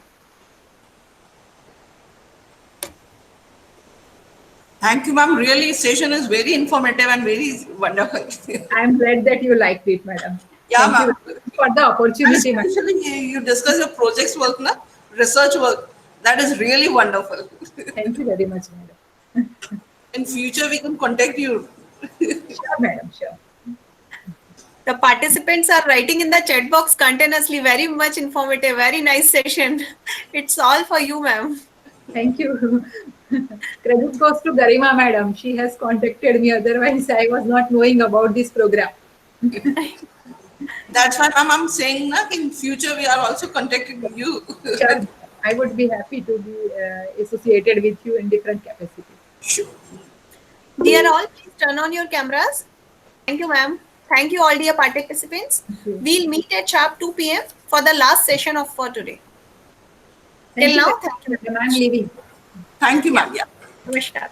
Thank you, ma'am. Really, session is very informative and very wonderful. I am glad that you liked it, madam. Yeah, Thank ma'am. you for the opportunity, madam. Especially you discuss your projects work, na? Research work. That is really wonderful. Thank you very much, madam. In future, we can contact you. Sure, madam, sure. The participants are writing in the chat box continuously. Very much informative. Very nice session. It's all for you, ma'am. Thank you. Credit goes to Garima madam. She has contacted me. Otherwise, I was not knowing about this program. That's why, ma'am, I'm saying that in future we are also contacting you. Sure. I would be happy to be associated with you in different capacities. Sure. Dear all, please turn on your cameras. Thank you, ma'am. Thank you, all dear participants. you. We'll meet at sharp 2 p.m. for the last session of for today. Thank Till you now, very much, madam. I'm leaving. Thank you, ma'am. Yeah. Namaskar.